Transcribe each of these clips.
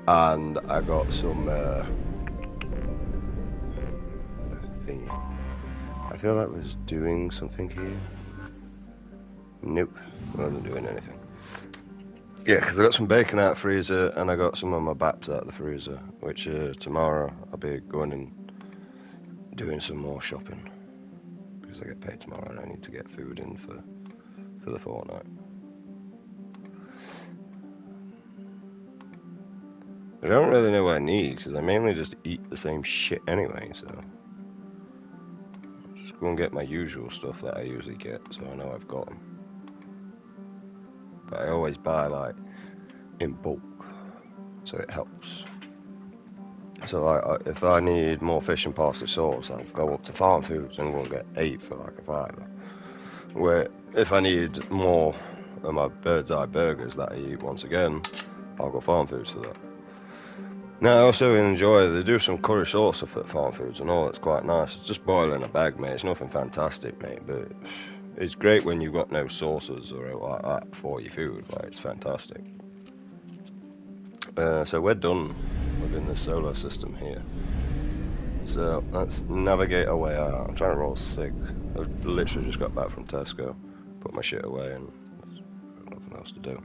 And I got some thingy. I feel like was doing something here. Nope, wasn't doing anything. Yeah, because I got some bacon out of the freezer, and I got some of my baps out of the freezer, which tomorrow I'll be going and doing some more shopping. Because I get paid tomorrow and I need to get food in for the fortnight. I don't really know what I need, because I mainly just eat the same shit anyway, so... I'll just go and get my usual stuff that I usually get, so I know I've got them. But I always buy, like, in bulk, so it helps. So, like, if I need more fish and parsley sauce, I'll go up to Farm Foods and go and get 8 for, like, a £5. Where, if I need more of my bird's eye burgers that I eat once again, I'll go Farm Foods for that. Now, I also enjoy, they do some curry sauce up at Farm Foods and all, it's quite nice. It's just boiled in a bag, mate. It's nothing fantastic, mate, but it's great when you've got no sauces or like that for your food. Like, it's fantastic. So we're done within the solar system here. So let's navigate our way out. I'm trying to roll sick. I literally just got back from Tesco, put my shit away, and there's nothing else to do.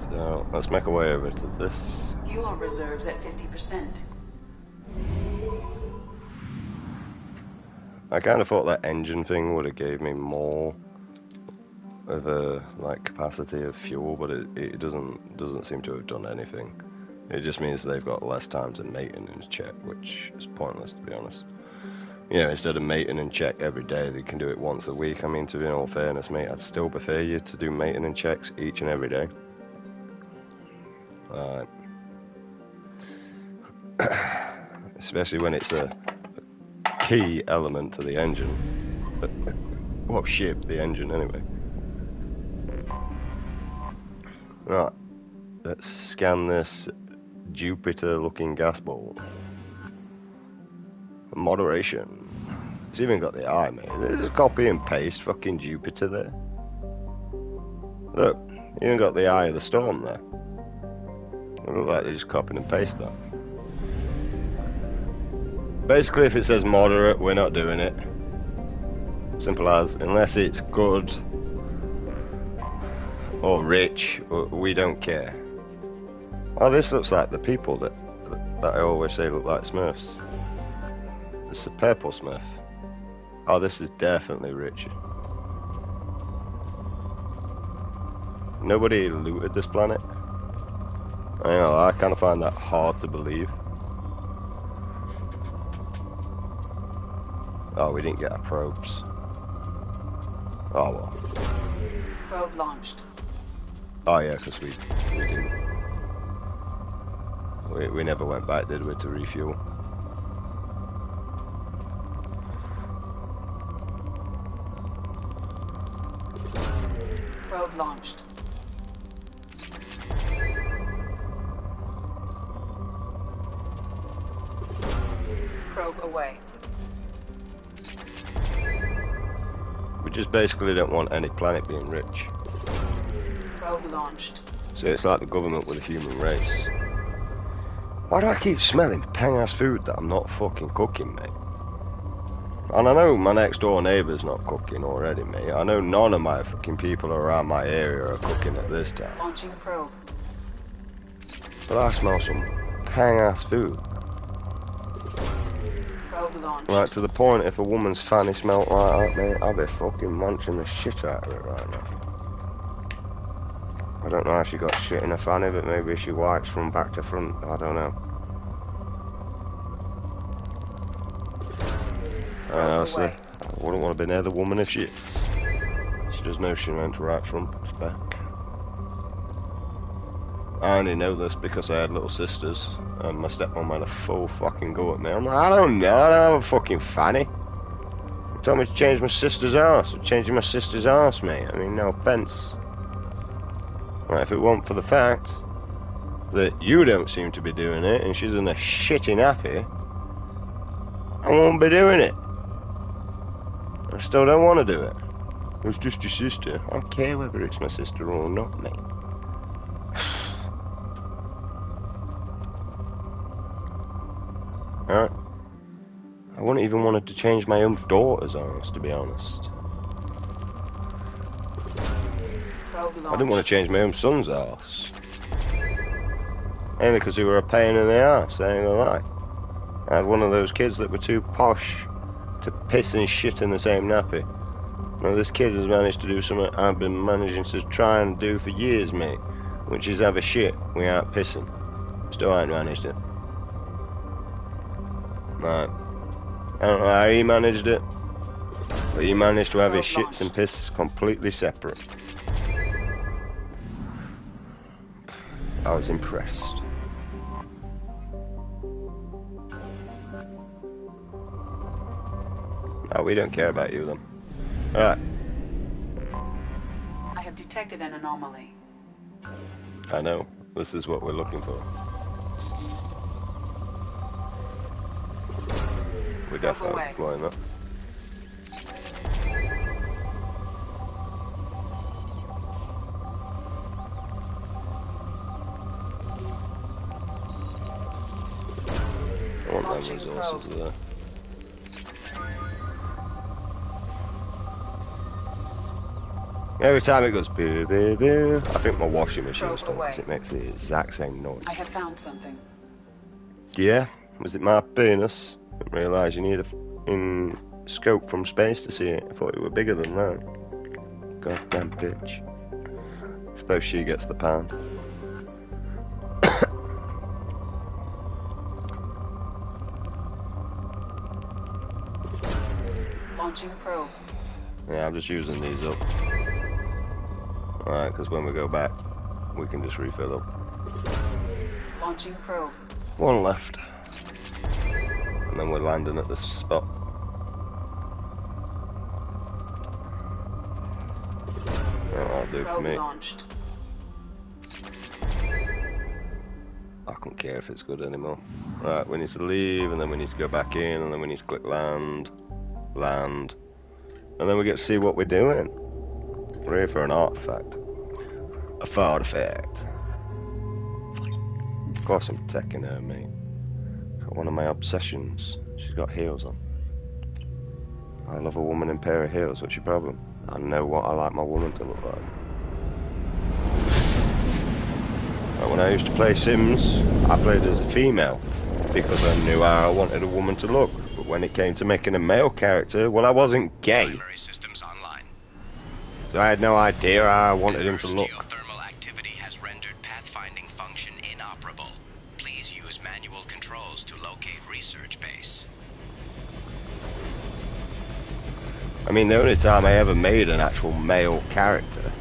So let's make our way over to this. Fuel reserves at 50%. I kind of thought that engine thing would have gave me more of a capacity of fuel, but it doesn't seem to have done anything. It just means they've got less time to maintenance check, which is pointless, to be honest. You know, instead of maintenance check every day, they can do it once a week. I mean, to be in all fairness, mate, I'd still prefer you to do maintenance checks each and every day. Especially when it's a key element to the engine. Well, shit, the engine anyway. Right, let's scan this Jupiter-looking gas ball. Moderation. It's even got the eye, mate. There's copy and paste fucking Jupiter there. Look, even got the eye of the storm there. It looks like they just copied and pasted that. Basically, if it says moderate, we're not doing it. Simple as, unless it's good or rich, we don't care. Oh, this looks like the people that I always say look like Smurfs. It's a purple Smurf. Oh, this is definitely rich. Nobody looted this planet. I kind of find that hard to believe. Oh, we didn't get our probes. Oh well. Probe launched. Oh yeah, because we didn't. We never went back, did we, to refuel? Probe launched. Probe away. We just basically don't want any planet being rich. Probe launched. So it's like the government with the human race. Why do I keep smelling pang-ass food that I'm not fucking cooking, mate? And I know my next door neighbour's not cooking already, mate. I know none of my fucking people around my area are cooking at this time. Launching probe. But I smell some pang-ass food. Probe launched. Right, to the point, if a woman's fanny smelt like that, mate, I'll be fucking munching the shit out of it right now. I don't know if she got shit in her fanny, but maybe she wipes from back to front. I don't know. Honestly, I wouldn't want to be near the woman if she does know she went right front to back. I only know this because I had little sisters, and my stepmom had a full fucking go at me. I'm like, I don't know, I don't have a fucking fanny. You told me to change my sister's arse. I'm changing my sister's arse, mate. I mean, no offence. Right, if it weren't for the fact that you don't seem to be doing it, and she's in a shitty nappy, I won't be doing it. I still don't want to do it. It's just your sister. I don't care whether it's my sister or not, mate. Alright? I wouldn't even wanted to change my own daughter's house, to be honest. Probe I launched. didn't want to change my own son's house. Mainly because they were a pain in the ass, I ain't gonna lie. I had one of those kids that were too posh to piss and shit in the same nappy. Now this kid has managed to do something I've been managing to try and do for years, mate. Which is have a shit without pissing. Still ain't managed it. Right. I don't know how he managed it, but he managed to have his shits and pisses completely separate. I was impressed. Oh, we don't care about you then. Alright. I have detected an anomaly. I know. This is what we're looking for. We're definitely exploring that. I want them resources there. Every time it goes boo boo boo, I think my washing machine's done because it makes the exact same noise. I have found something. Yeah? Was it my penis? Didn't realise you need in scope from space to see it. I thought you were bigger than that. Goddamn bitch. Suppose she gets the pound. Launching probe. Yeah, I'm just using these up. Alright, because when we go back, we can just refill up. Launching probe. One left. And then we're landing at this spot. That'll do for me. Launched. I couldn't care if it's good anymore. Right, we need to leave, and then we need to go back in, and then we need to click land. Land. And then we get to see what we're doing. We're here for an artifact. A fart effect. Of course I'm taking her, mate. One of my obsessions. She's got heels on. I love a woman in a pair of heels. What's your problem? I know what I like my woman to look like. But when I used to play Sims, I played as a female because I knew how I wanted a woman to look. But when it came to making a male character, well, I wasn't gay. Primary systems online. So I had no idea how I wanted him to look. Geothermal activity has rendered pathfinding function inoperable. Please use manual controls to locate research base. I mean, the only time I ever made an actual male character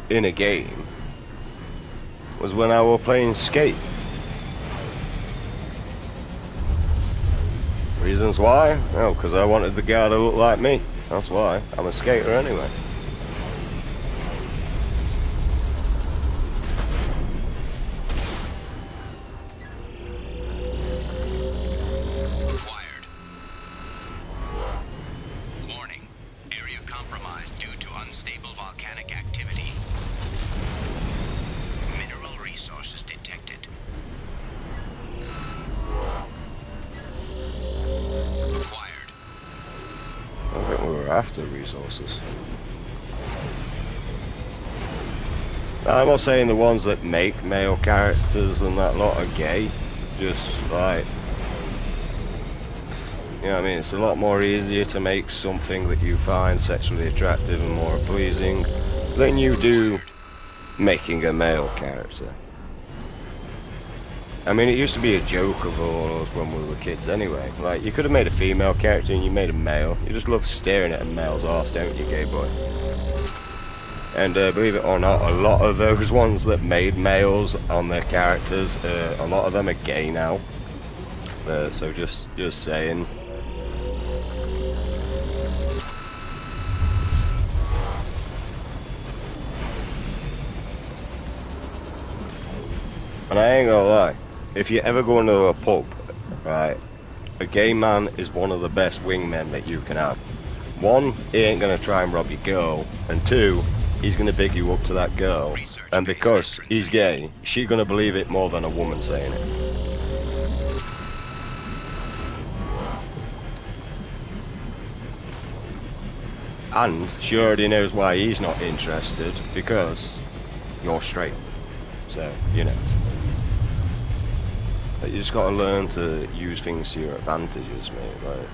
in a game was when I was playing Skate. Reasons why? Oh, because I wanted the guy to look like me. That's why. I'm a skater anyway. Acquired. Warning. Area compromised due to unstable volcanic activity. Mineral resources detected. Acquired. I think we were after resources. I'm not saying the ones that make male characters and that lot are gay. Just like, you know what I mean? It's a lot more easier to make something that you find sexually attractive and more pleasing than you do making a male character. I mean, it used to be a joke of all us when we were kids anyway. Like, you could have made a female character and you made a male. You just love staring at a male's arse, don't you, gay boy? And believe it or not, a lot of those ones that made males on their characters, a lot of them are gay now. So just saying. And I ain't gonna lie, if you ever go into a pub, right, a gay man is one of the best wingmen that you can have. One, he ain't gonna try and rob your girl, and two, he's gonna big you up to that girl, and because he's gay, she's gonna believe it more than a woman saying it. And she already knows why he's not interested, because you're straight. So, you know. But you just gotta learn to use things to your advantages, mate, like.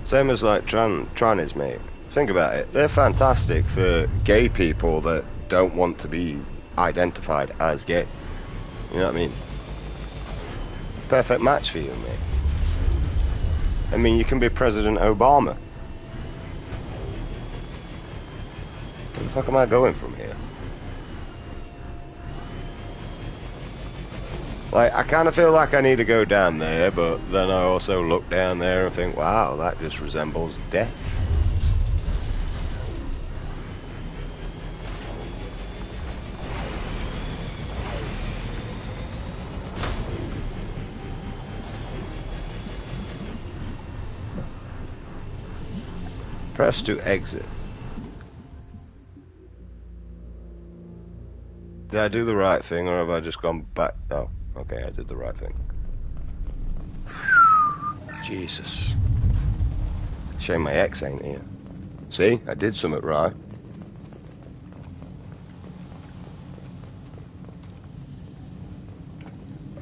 Same as like trannies, mate. Think about it. They're fantastic for gay people that don't want to be identified as gay. You know what I mean? Perfect match for you, mate. I mean, you can be President Obama. Where the fuck am I going from here? Like, I kind of feel like I need to go down there, but then I also look down there and think, wow, that just resembles death. Press to exit. Did I do the right thing, or have I just gone back? Oh, okay, I did the right thing. Jesus. Shame my ex ain't here. See, I did something right.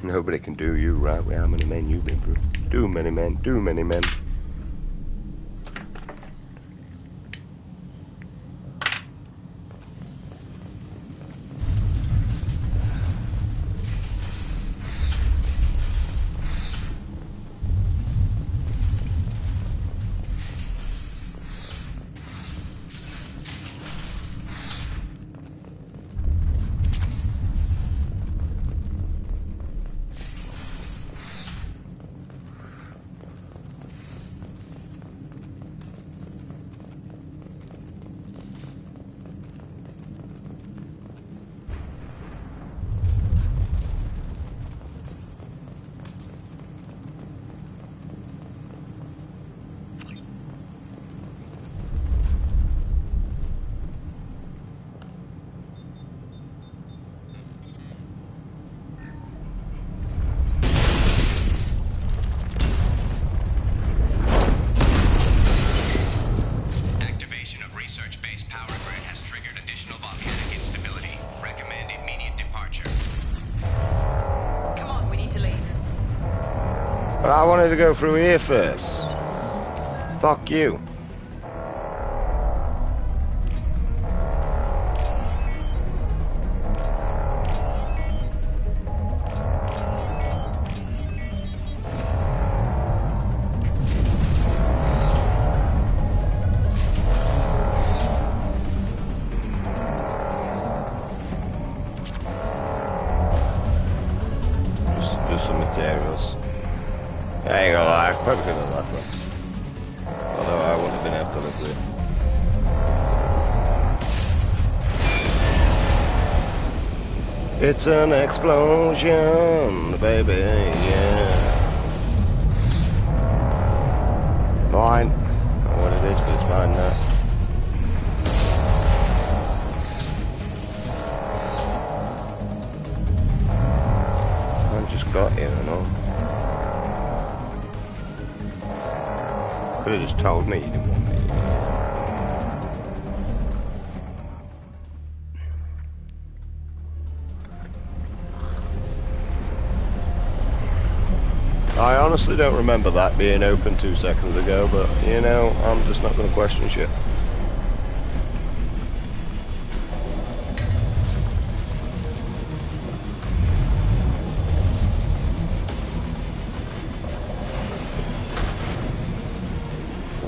Nobody can do you right with how many men you've been through. Too many men, too many men. But I wanted to go through here first. Fuck you. Just some materials. I ain't gonna lie, I probably could have left this. Although I wouldn't have been able to live with it. It's an explosion, baby, yeah. Fine. I don't know what it is, but it's fine now. I just got here and all. Could have just told me you didn't want me. I honestly don't remember that being open 2 seconds ago, but you know, I'm just not going to question shit.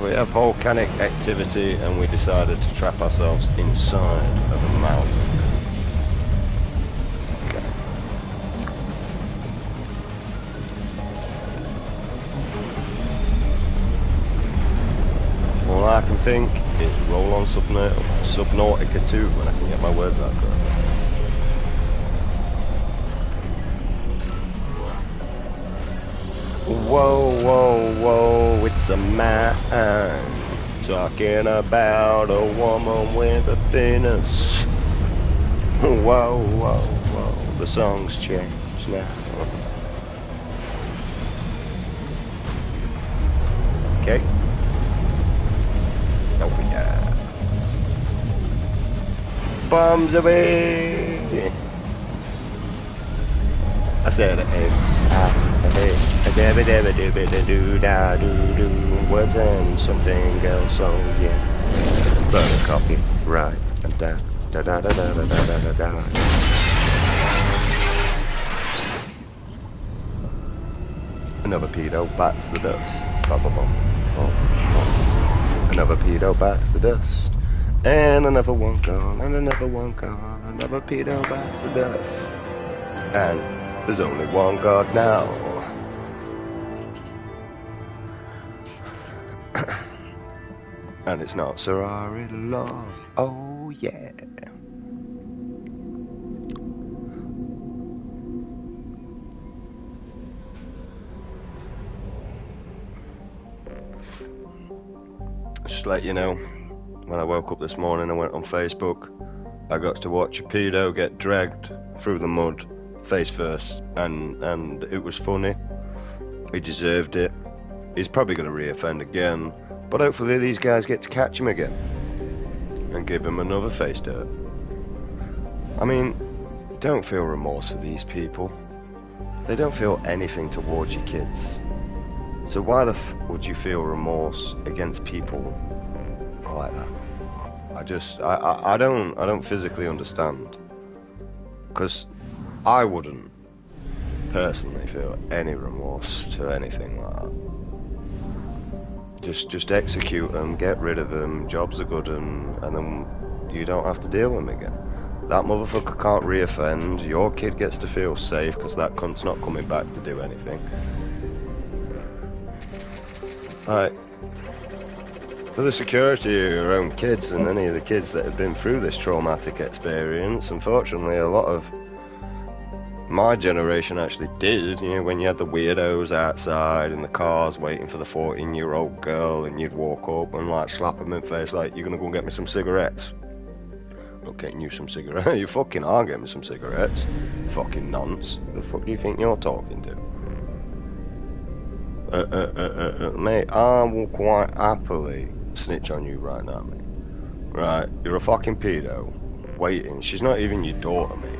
We have volcanic activity and we decided to trap ourselves inside of a mountain. Okay. All I can think is roll on Subnautica 2 when I can get my words out correctly. Whoa, whoa, whoa, it's a man talking about a woman with a penis. Whoa, whoa, whoa. The song's changed now. Okay. Oh yeah. Bombs away! I said words and something else, oh yeah. But a copy, right, and da da da da da da da da da. Another pedo bats the dust. Bum, bum, bum. Oh. Another pedo bats the dust. And another one gone, and another one gone. Another pedo bats the dust. And there's only one God now. And it's not Sorari Love. Oh yeah. Just to let you know, when I woke up this morning, I went on Facebook. I got to watch a pedo get dragged through the mud, face first, and it was funny. He deserved it. He's probably going to reoffend again, but hopefully these guys get to catch him again and give him another face dirt. I mean, don't feel remorse for these people. They don't feel anything towards your kids. So why the f would you feel remorse against people like that? I don't physically understand. Because I wouldn't personally feel any remorse to anything like that. Just execute them, get rid of them, jobs are good, and then you don't have to deal with them again. That motherfucker can't reoffend, your kid gets to feel safe because that cunt's not coming back to do anything. Like, for the security of your own kids and any of the kids that have been through this traumatic experience, unfortunately a lot of my generation actually did, you know, when you had the weirdos outside in the cars waiting for the 14-year-old girl, and you'd walk up and like slap them in the face like, you're gonna go and get me some cigarettes. Not getting you some cigarettes. You fucking are getting me some cigarettes. Fucking nonce. The fuck do you think you're talking to? Mate, I will quite happily snitch on you right now, mate. Right, you're a fucking pedo. Waiting. She's not even your daughter, mate.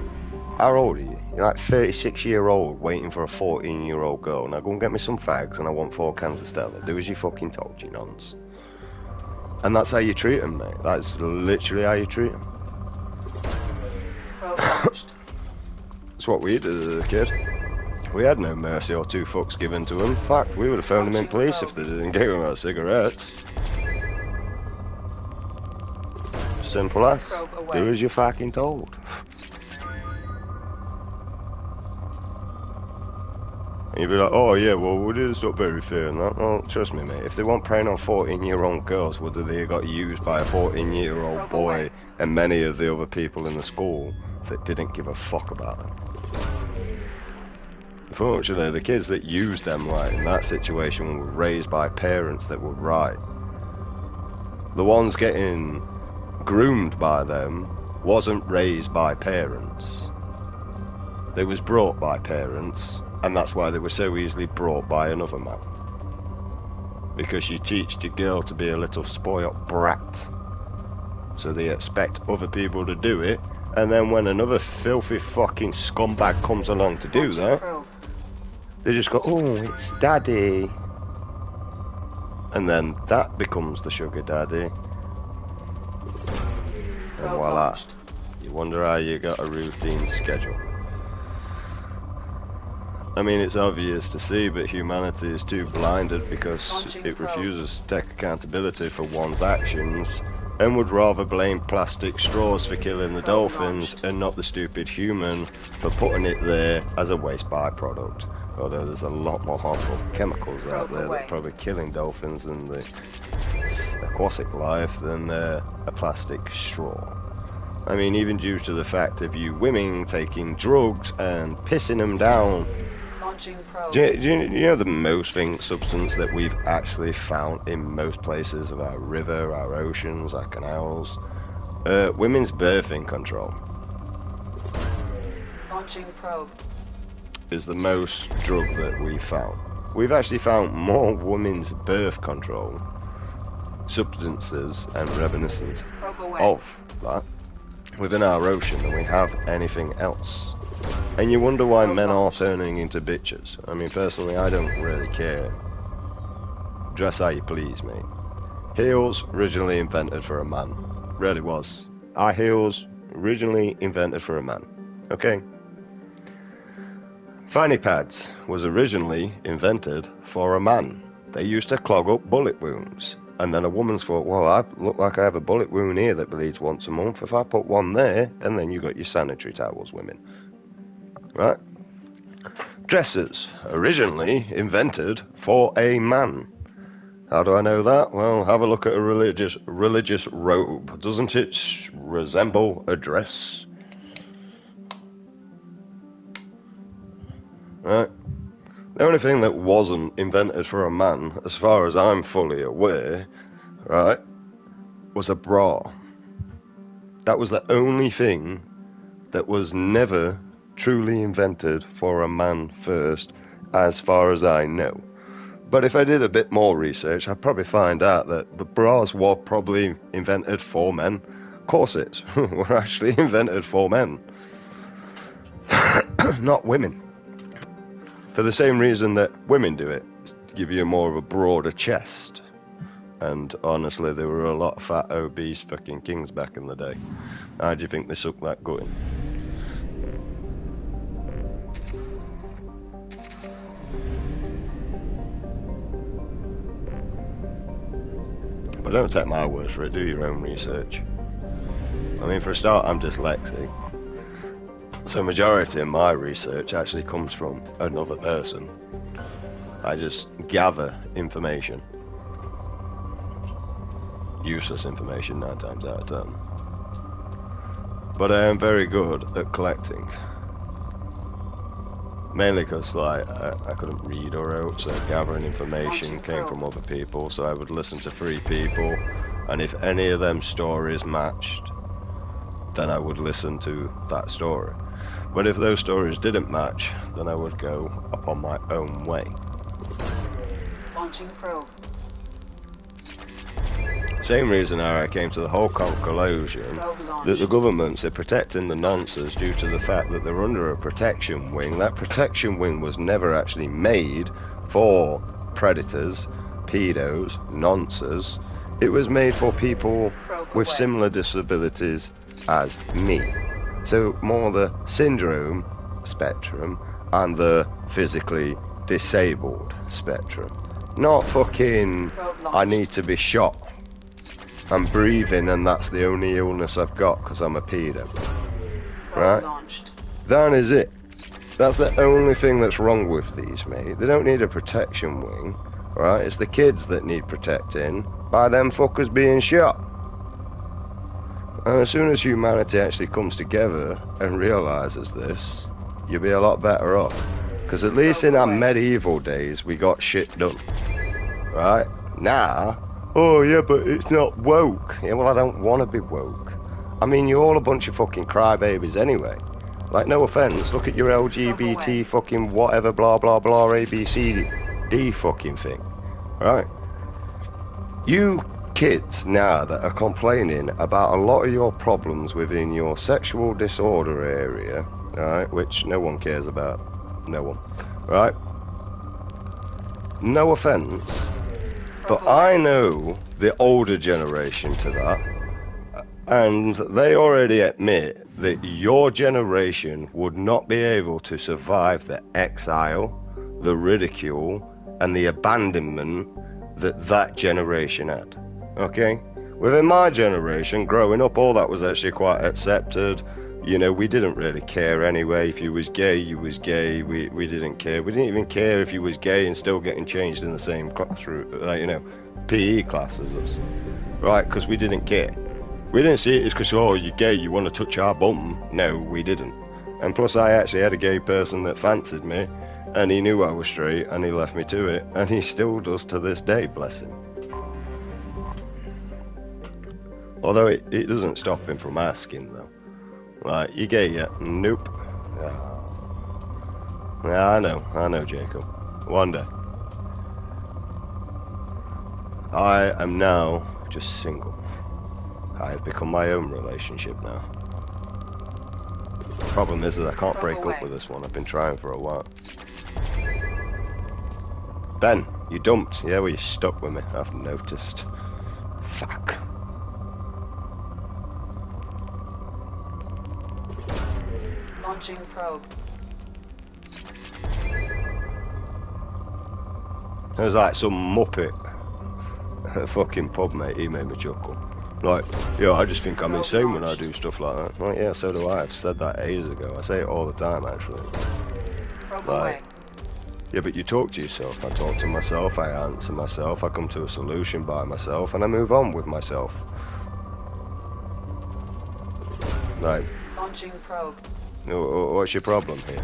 How old are you? You're like 36-year-old waiting for a 14-year-old girl. Now go and get me some fags and I want 4 cans of Stella. Do as you fucking told, you nonce. And that's how you treat them, mate. That's literally how you treat them. That's what we did as a kid. We had no mercy or 2 fucks given to them. In fact, we would have phoned them in police if they didn't give them our cigarettes. Simple as. Do as you're fucking told. And you'd be like, oh yeah, well, it's not very fair and that. Well, trust me, mate, if they weren't preying on 14-year-old girls, would they have got used by a 14-year-old boy and many of the other people in the school that didn't give a fuck about them? Unfortunately, the kids that used them right in that situation were raised by parents that were right. The ones getting groomed by them wasn't raised by parents. They was brought by parents, and that's why they were so easily brought by another man. Because you teach your girl to be a little spoilt brat, so they expect other people to do it, and then when another filthy fucking scumbag comes along to do that, they just go, oh, it's daddy. And then that becomes the sugar daddy. And voila. You wonder how you got a routine schedule. I mean, it's obvious to see, but humanity is too blinded because it refuses to take accountability for one's actions and would rather blame plastic straws for killing the dolphins and not the stupid human for putting it there as a waste byproduct. Although there's a lot more harmful chemicals out there that are probably killing dolphins and the aquatic life than a plastic straw. I mean, even due to the fact of you women taking drugs and pissing them down. Do you know the most substance that we've actually found in most places of our river, our oceans, our canals? Women's birthing control. Launching probe. is the most drug that we found. We've actually found more women's birth control substances and reminiscence Probe away. of that within our ocean than we have anything else. And you wonder why men are turning into bitches. I mean, personally, I don't really care. Dress how you please, mate. Heels, originally invented for a man. Really was. High heels, originally invented for a man. Okay? Fanny pads was originally invented for a man. They used to clog up bullet wounds. And then a woman's thought, well, I look like I have a bullet wound here that bleeds once a month. If I put one there, and then you got your sanitary towels, women. Right? Dresses, originally invented for a man. How do I know that? Well, have a look at a religious robe. Doesn't it resemble a dress? Right? The only thing that wasn't invented for a man, as far as I'm fully aware, right, was a bra. That was the only thing that was never truly invented for a man first, as far as I know. But if I did a bit more research, I'd probably find out that the bras were probably invented for men. Corsets were actually invented for men, not women. For the same reason that women do it, to give you more of a broader chest. And honestly, there were a lot of fat, obese fucking kings back in the day. How do you think they sucked that gut in? But don't take my word for it, do your own research. I mean, for a start, I'm dyslexic. So majority of my research actually comes from another person. I just gather information. Useless information 9 times out of 10. But I am very good at collecting. Mainly because like, I couldn't read or write, so gathering information came from other people, so I would listen to 3 people, and if any of them stories matched, then I would listen to that story. But if those stories didn't match, then I would go upon my own way. Launching probe. Same reason how I came to the whole conclusion that the governments are protecting the nonces due to the fact that they're under a protection wing. That protection wing was never actually made for predators, pedos, nonces. It was made for people with similar disabilities as me. So more the syndrome spectrum and the physically disabled spectrum. Not fucking, I need to be shot. I'm breathing and that's the only illness I've got because I'm a pedo. Right? That is it. That's the only thing that's wrong with these, mate. They don't need a protection wing. Right? It's the kids that need protecting by them fuckers being shot. And as soon as humanity actually comes together and realises this, you'll be a lot better off. Because at least in our medieval days, we got shit done. Right? Now, oh yeah, but it's not woke. Yeah, well, I don't want to be woke. I mean, you're all a bunch of fucking crybabies anyway. Like, no offence, look at your LGBT fucking whatever blah blah blah ABCD fucking thing. Right? You kids now that are complaining about a lot of your problems within your sexual disorder area, right, which no one cares about, no one, right? No offence, but I know the older generation to that, and they already admit that your generation would not be able to survive the exile, the ridicule, and the abandonment that that generation had. Okay? Within my generation, growing up, all that was actually quite accepted. You know, we didn't really care anyway. If you was gay, you was gay. We didn't care. We didn't even care if you was gay and still getting changed in the same classroom, you know, PE class as us. Right? Because we didn't care. We didn't see it as because, oh, you're gay, you want to touch our bum. No, we didn't. And plus, I actually had a gay person that fancied me, and he knew I was straight, and he left me to it, and he still does to this day, bless him. Although it doesn't stop him from asking, though. Like, you gay yet? Nope. Oh, Yeah, I know, Jacob. One day. I am now just single. I have become my own relationship now. Problem is that I can't break up with this one. I've been trying for a while. Ben, you dumped. Yeah, well, you stuck with me. I've noticed. Fuck. Launching probe. It was like some muppet at a fucking pub, mate. He made me chuckle. Like, yo, I just think I'm insane when I do stuff like that. Like, yeah, so do I. I've said that ages ago. I say it all the time, actually. Probe Like, away. yeah, but you talk to yourself. I talk to myself. I answer myself. I come to a solution by myself, and I move on with myself. Like, Launching probe. what's your problem here?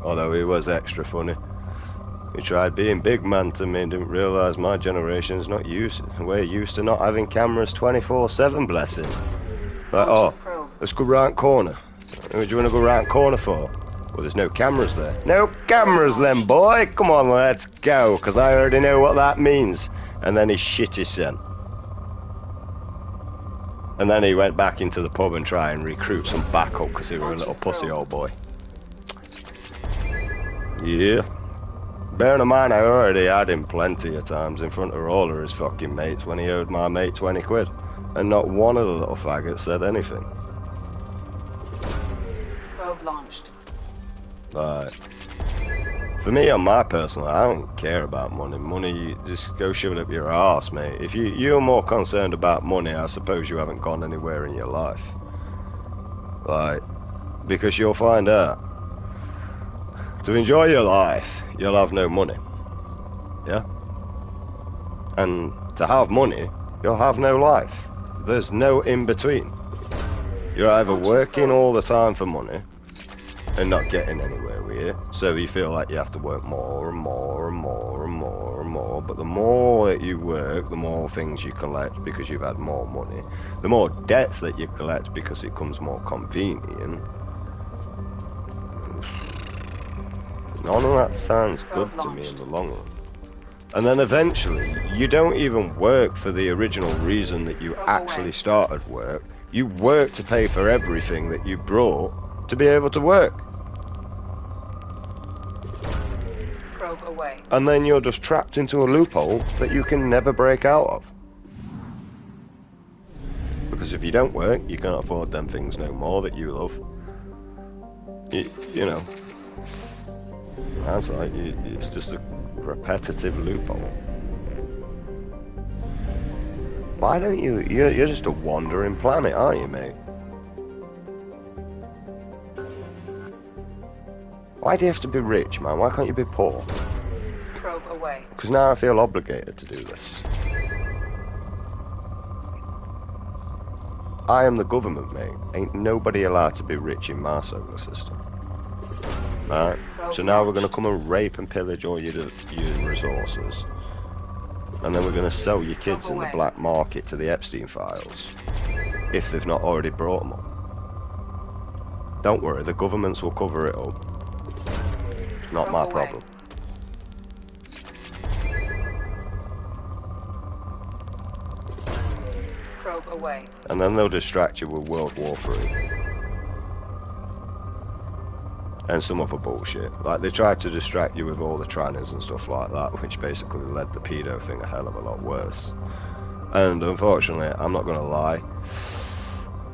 Although he was extra funny. He tried being big man to me and didn't realise my generation's not used. We're used to not having cameras 24/7, bless him. Like, oh, let's go round corner. What do you want to go round corner for? Well, there's no cameras there. No cameras then, boy! Come on, let's go, because I already know what that means. And then he shit his son. And then he went back into the pub and tried and recruit some backup because he were a little pussy old boy. Yeah. Bearing in mind, I already had him plenty of times in front of all of his fucking mates when he owed my mate 20 quid. And not one of the little faggots said anything. Probe launched. Like, for me, on my personal, I don't care about money. Money, you just go shove it up your arse, mate. If you're more concerned about money, I suppose you haven't gone anywhere in your life. Like, because you'll find out. To enjoy your life, you'll have no money. Yeah? And to have money, you'll have no life. There's no in-between. You're either working all the time for money and not getting anywhere with it, so you feel like you have to work more and more and more and more and more, but the more that you work, the more things you collect because you've had more money, the more debts that you collect because it becomes more convenient. None of that sounds good to me in the long run. And then eventually, you don't even work for the original reason that you actually started work. You work to pay for everything that you brought to be able to work. Probe away. And then you're just trapped into a loophole that you can never break out of. Because if you don't work, you can't afford them things no more that you love. You know. That's like, it's just a repetitive loophole. Why don't you're just a wandering planet, aren't you, mate? Why do you have to be rich, man? Why can't you be poor? Probe away. Because now I feel obligated to do this. I am the government, mate. Ain't nobody allowed to be rich in my solar system. Right? So now we're going to come and rape and pillage all your resources. And then we're going to sell your kids in the black market to the Epstein files. If they've not already brought them up. Don't worry, the governments will cover it up. It's not my problem. Probe away. And then they'll distract you with World War III. And some other bullshit. Like, they tried to distract you with all the trannies and stuff like that, which basically led the pedo thing a hell of a lot worse. And unfortunately, I'm not gonna lie,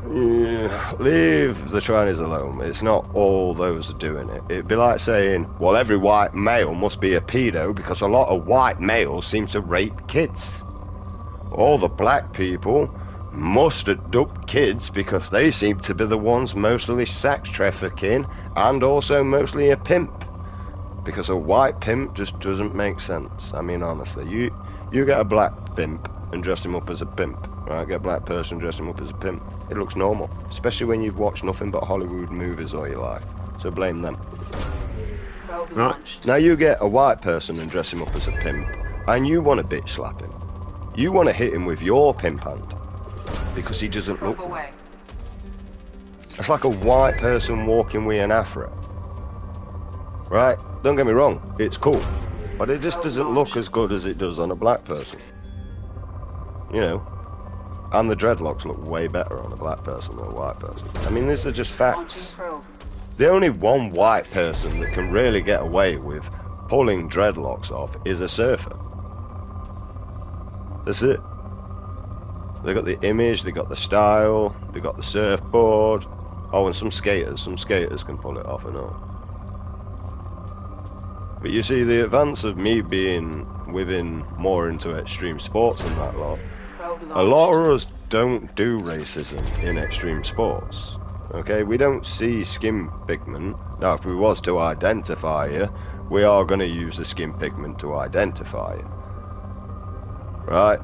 leave the trannies alone. It's not all those doing it. It'd be like saying, well, every white male must be a pedo because a lot of white males seem to rape kids. All the black people must abduct kids because they seem to be the ones mostly sex trafficking and also mostly a pimp, because a white pimp just doesn't make sense. I mean, honestly, you get a black pimp and dress him up as a pimp, right? Get a black person, dress him up as a pimp. It looks normal, especially when you've watched nothing but Hollywood movies all your life. So blame them. Right. Now you get a white person and dress him up as a pimp, and you want to bitch slap him. You want to hit him with your pimp hand because he doesn't look right. It's like a white person walking with an afro. Right? Don't get me wrong, it's cool. But it just doesn't look as good as it does on a black person. You know? And the dreadlocks look way better on a black person than a white person. I mean, these are just facts. Launching probe. The only one white person that can really get away with pulling dreadlocks off is a surfer. That's it. They got the image, they got the style, they got the surfboard. Oh, and some skaters can pull it off and all. But you see, the advance of me being within more into extreme sports and that lot, Probe launched. a lot of us don't do racism in extreme sports. Okay, we don't see skin pigment. Now, if we was to identify you, we are going to use the skin pigment to identify you. Right?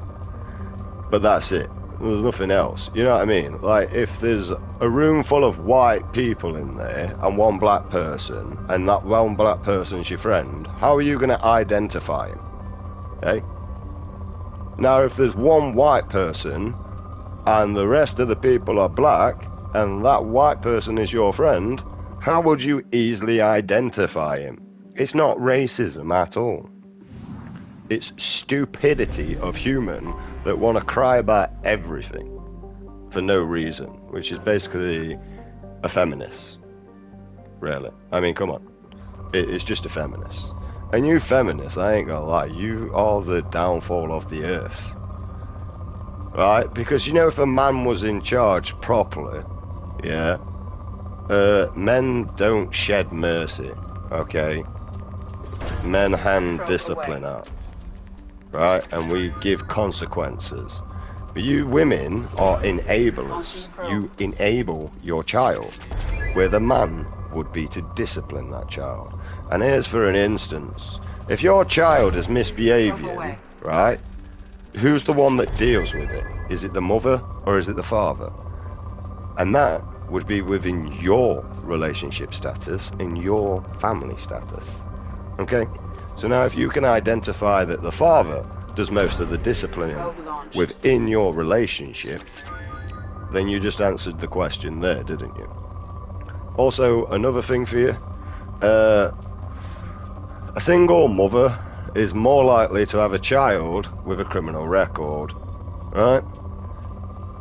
But that's it. There's nothing else. You know what I mean? Like, if there's a room full of white people in there and one black person, and that one black person's your friend, how are you going to identify him? Okay? Now, if there's one white person and the rest of the people are black, and that white person is your friend, how would you easily identify him? It's not racism at all. It's stupidity of human that want to cry about everything for no reason, which is basically a feminist. Really. I mean, come on. It's just a feminist. And you feminists, I ain't gonna lie, you are the downfall of the earth. Right? Because, you know, if a man was in charge properly, yeah, men don't shed mercy, okay? Men hand discipline out. Right, and we give consequences. But you women are enablers. You enable your child, where the man would be to discipline that child. And here's for an instance. If your child is misbehaving, right, who's the one that deals with it? Is it the mother or is it the father? And that would be within your relationship status, in your family status. Okay? So now if you can identify that the father does most of the disciplining within your relationship, then you just answered the question there, didn't you? Also, another thing for you, a single mother is more likely to have a child with a criminal record, right?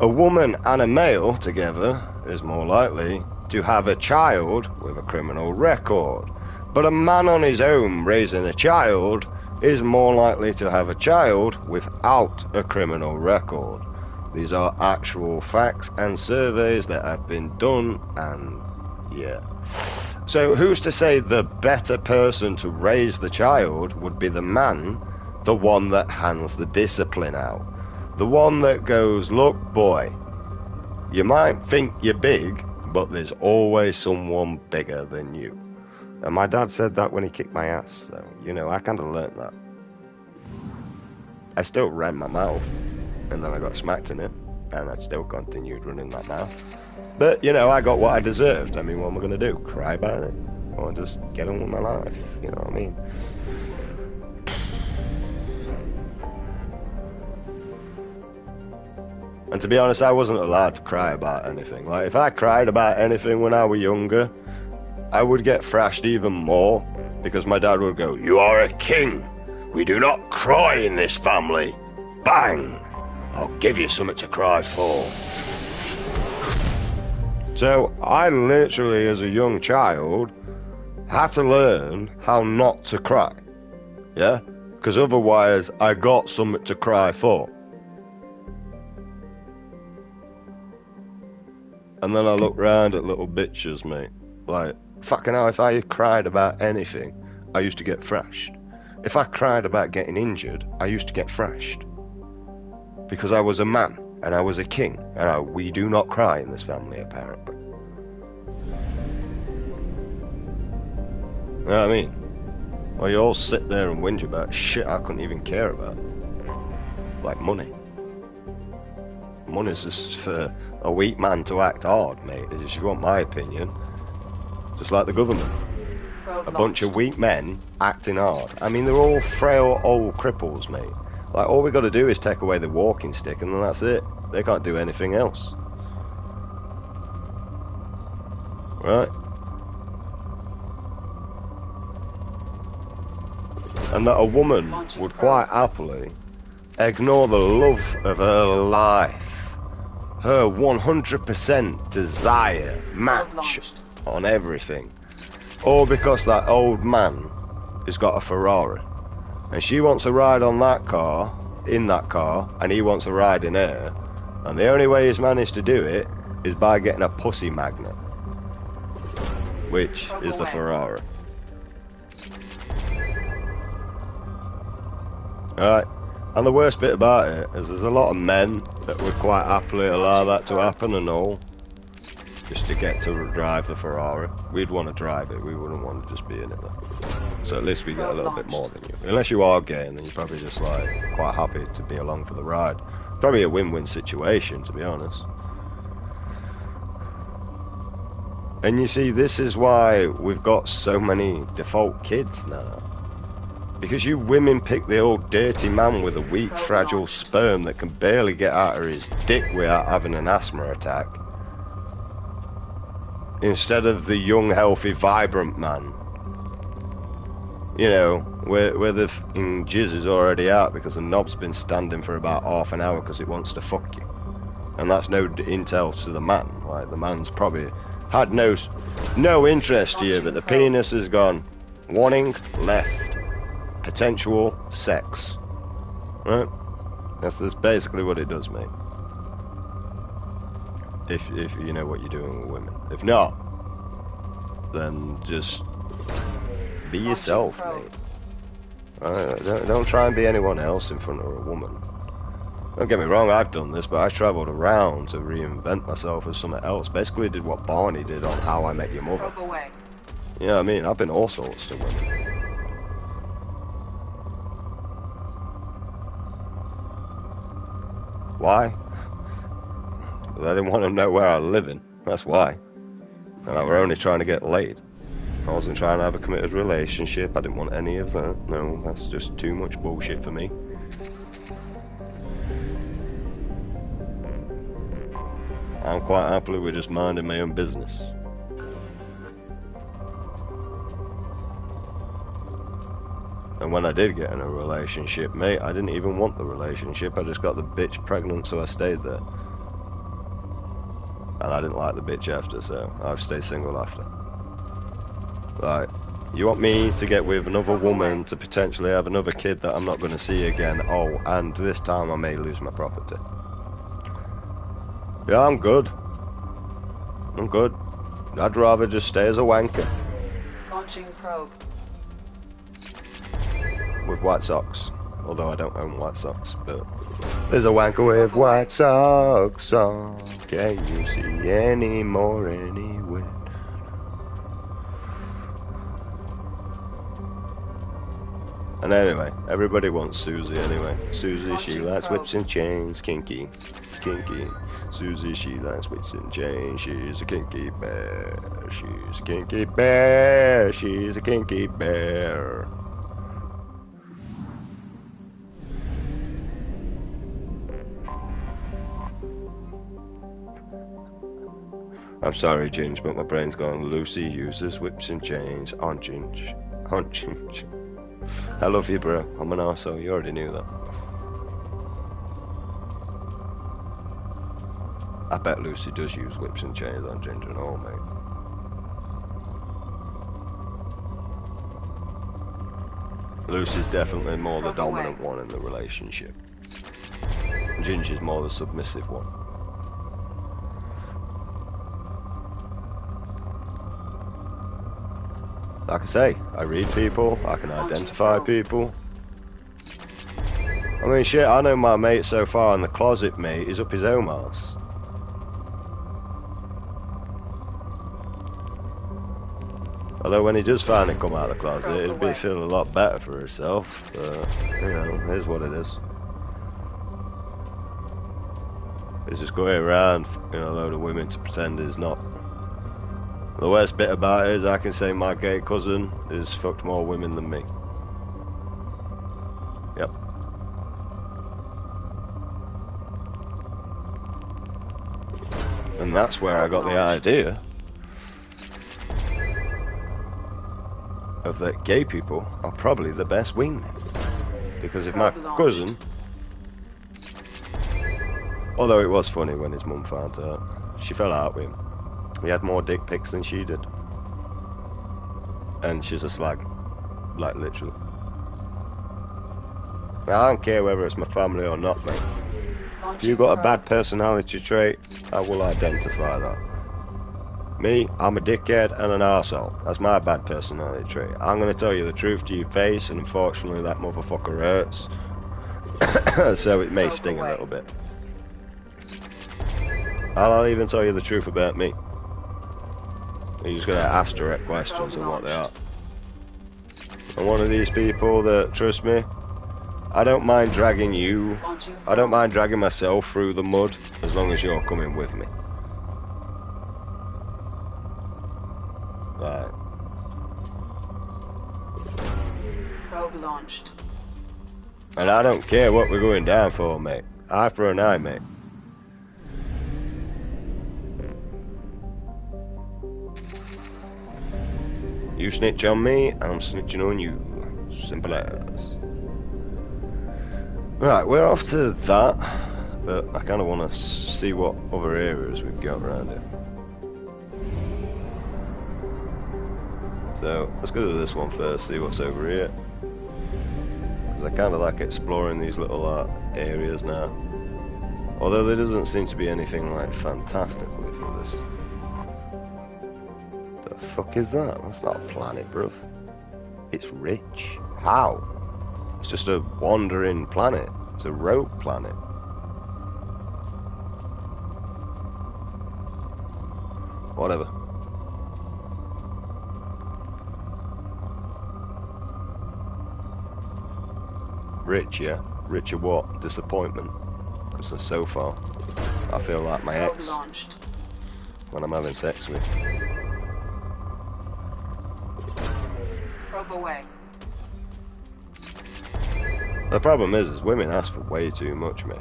A woman and a male together is more likely to have a child with a criminal record. But a man on his own raising a child is more likely to have a child without a criminal record. These are actual facts and surveys that have been done, and yeah. So who's to say the better person to raise the child would be the man, the one that hands the discipline out? The one that goes, look boy, you might think you're big, but there's always someone bigger than you. And my dad said that when he kicked my ass, so, you know, I kind of learnt that. I still ran my mouth, and then I got smacked in it, and I still continued running that mouth. But, you know, I got what I deserved. I mean, what am I going to do? Cry about it? Or just get on with my life? You know what I mean? And to be honest, I wasn't allowed to cry about anything. Like, if I cried about anything when I was younger, I would get thrashed even more, because my dad would go, "You are a king. We do not cry in this family. Bang! I'll give you something to cry for." So I literally, as a young child, had to learn how not to cry. Yeah? Because otherwise I got something to cry for. And then I look round at little bitches, mate. Like, fucking hell, if I cried about anything, I used to get thrashed. If I cried about getting injured, I used to get thrashed. Because I was a man, and I was a king, and we do not cry in this family, apparently. You know what I mean? Well, you all sit there and whinge about shit I couldn't even care about. Like money. Money's just for a weak man to act hard, mate, if you want my opinion. Just like the government. A bunch of weak men acting hard. I mean, they're all frail old cripples, mate. Like, all we got to do is take away the walking stick and then that's it. They can't do anything else. right? And that a woman would quite happily ignore the love of her life, her 100% desire match on everything, all because that old man has got a Ferrari, and she wants to ride on that car, in that car, and he wants to ride in her, and the only way he's managed to do it is by getting a pussy magnet, which is the Ferrari. Alright, and the worst bit about it is there's a lot of men that would quite happily allow that to happen and all, just to get to drive the Ferrari. We'd want to drive it, we wouldn't want to just be in it though. So at least we get a little bit more than you. Unless you are gay, and then you're probably just like quite happy to be along for the ride. Probably a win-win situation, to be honest. And you see, this is why we've got so many default kids now. Because you women pick the old dirty man with a weak, fragile sperm that can barely get out of his dick without having an asthma attack, instead of the young, healthy, vibrant man. You know, where the f***ing jizz is already out because the knob's been standing for about half an hour because it wants to fuck you. And that's no intel to the man. Like, the man's probably had no interest here, but the penis has gone wanting left. Potential sex. Right? That's basically what it does, mate. If you know what you're doing with women. If not, then just be yourself, mate. Don't try and be anyone else in front of a woman. Don't get me wrong, I've done this, but I travelled around to reinvent myself as something else. Basically did what Barney did on How I Met Your Mother. You know what I mean? I've been all sorts to women. Why? Because I didn't want to know where I was living. That's why. And I were only trying to get laid. I wasn't trying to have a committed relationship. I didn't want any of that. No, that's just too much bullshit for me. I'm quite happily with just minding my own business. And when I did get in a relationship, mate, I didn't even want the relationship. I just got the bitch pregnant, so I stayed there. And I didn't like the bitch after, so I've stayed single after. Like, you want me to get with another woman to potentially have another kid that I'm not going to see again? Oh, and this time I may lose my property. Yeah, I'm good. I'm good. I'd rather just stay as a wanker. Launching probe. With white socks. Although I don't own white socks, but there's a wanker with white socks on. Can you see any more anywhere? And anyway, everybody wants Susie anyway. Susie, she likes whips and chains, kinky, kinky. Susie, she likes whips and chains, she's a kinky bear. She's a kinky bear, she's a kinky bear. I'm sorry, Ginge, but my brain's gone. Lucy uses whips and chains on Ginge. On Ginge. I love you, bro. I'm an arsehole. You already knew that. I bet Lucy does use whips and chains on Ginger and all, mate. Lucy's definitely more the dominant one in the relationship. Ginger's more the submissive one. Like I say, I read people, I can identify people. I mean, shit, I know my mate so far in the closet, mate, is up his own arse. Although when he does finally come out of the closet, it'd be feel a lot better for herself. But, you know, here's what it is. He's just going around, you know, a load of women to pretend he's not. The worst bit about it is I can say my gay cousin has fucked more women than me. Yep. And that's where I got the idea of that gay people are probably the best wingmen. Because if my cousin, although it was funny when his mum found out, she fell out with him. He had more dick pics than she did. And she's a slag. Like, literally. Now, I don't care whether it's my family or not, mate. If you've got a bad personality trait, I will identify that. Me, I'm a dickhead and an arsehole. That's my bad personality trait. I'm going to tell you the truth to your face, and unfortunately that motherfucker hurts. So it may sting a little bit. I'll even tell you the truth about me. You're just going to ask direct questions on what they are. I'm one of these people that, trust me, I don't mind dragging you. I don't mind dragging myself through the mud as long as you're coming with me. Right. Probe launched. And I don't care what we're going down for, mate. Eye for an eye, mate. You snitch on me, I'm snitching on you. Simple as. Right, we're off to that, but I kind of want to see what other areas we've got around here. So, let's go to this one first, see what's over here. Because I kind of like exploring these little areas now. Although there doesn't seem to be anything like fantastic with this. The fuck is that? That's not a planet, bruv. It's rich. How? It's just a wandering planet. It's a rogue planet. Whatever. Rich, yeah. Rich of what? Disappointment. Because so far, I feel like my ex when I'm having sex with. Probe away. The problem is women ask for way too much, mate.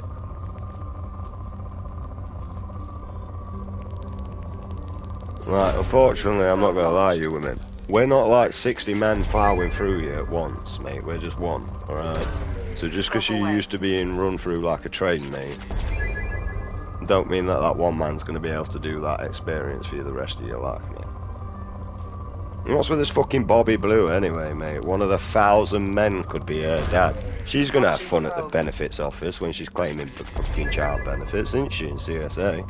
Right, unfortunately, I'm not gonna lie to you women. We're not like 60 men ploughing through you at once, mate. We're just one, alright? So just because you're used to being run through like a train, mate, don't mean that that one man's gonna be able to do that experience for you the rest of your life, mate. And what's with this fucking Bobby Blue anyway, mate? One of the 1,000 men could be her dad. She's gonna have fun at the benefits office when she's claiming for fucking child benefits, isn't she, in CSA?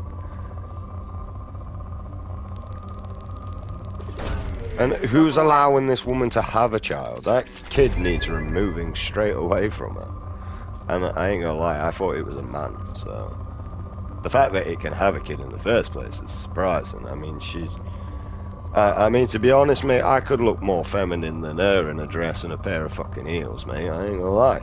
And who's allowing this woman to have a child? That kid needs removing straight away from her. And I ain't gonna lie, I thought it was a man, so... The fact that it can have a kid in the first place is surprising. I mean, I mean, to be honest, mate, I could look more feminine than her in a dress and a pair of fucking heels, mate. I ain't gonna lie.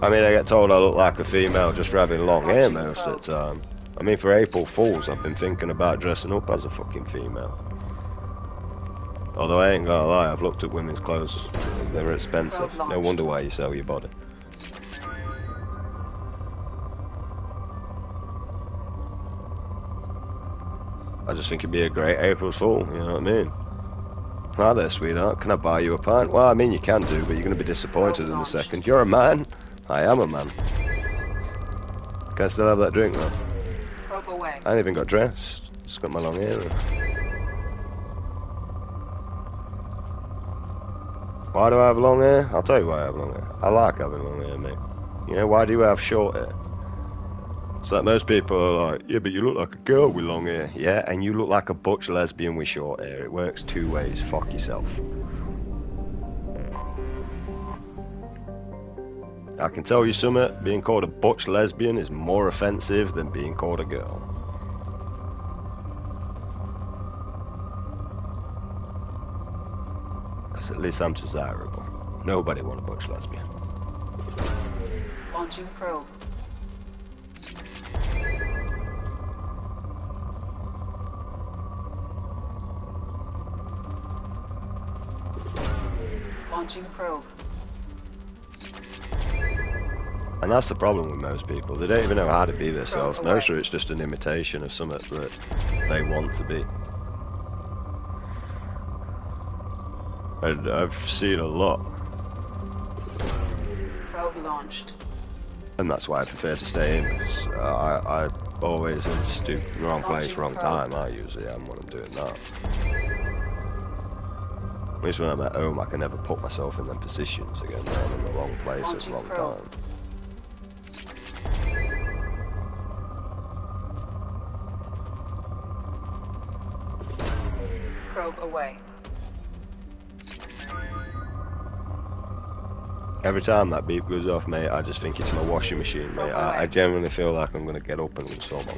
I mean, I get told I look like a female just for having long hair most of the time. I mean, for April Fools, I've been thinking about dressing up as a fucking female. Although I ain't gonna lie, I've looked at women's clothes. They're expensive. No wonder why you sell your body. I just think it'd be a great April's Fool, you know what I mean? Hi there, sweetheart. Can I buy you a pint? Well, I mean, you can do, but you're going to be disappointed in a second. You're a man. I am a man. Can I still have that drink, though? I ain't even got dressed. Just got my long hair. Why do I have long hair? I'll tell you why I have long hair. I like having long hair, mate. You know, why do you have short hair? It's like most people are like, yeah, but you look like a girl with long hair. Yeah, and you look like a butch lesbian with short hair. It works two ways. Fuck yourself. I can tell you something, being called a butch lesbian is more offensive than being called a girl. Because at least I'm desirable. Nobody want a butch lesbian. Launching probe. Launching probe. And that's the problem with most people. They don't even know how to be themselves. Most of it's just an imitation of something that they want to be. And I've seen a lot. Probe launched. And that's why I prefer to stay in, because I always just do wrong place, Launching wrong probe. time. I usually am when I'm doing that. At least when I'm at home, I can never put myself in them positions again. I'm in the wrong place at the Launching wrong probe. time. Probe away. Every time that beep goes off, mate, I just think it's my washing machine, mate. I genuinely feel like I'm going to get up and sort my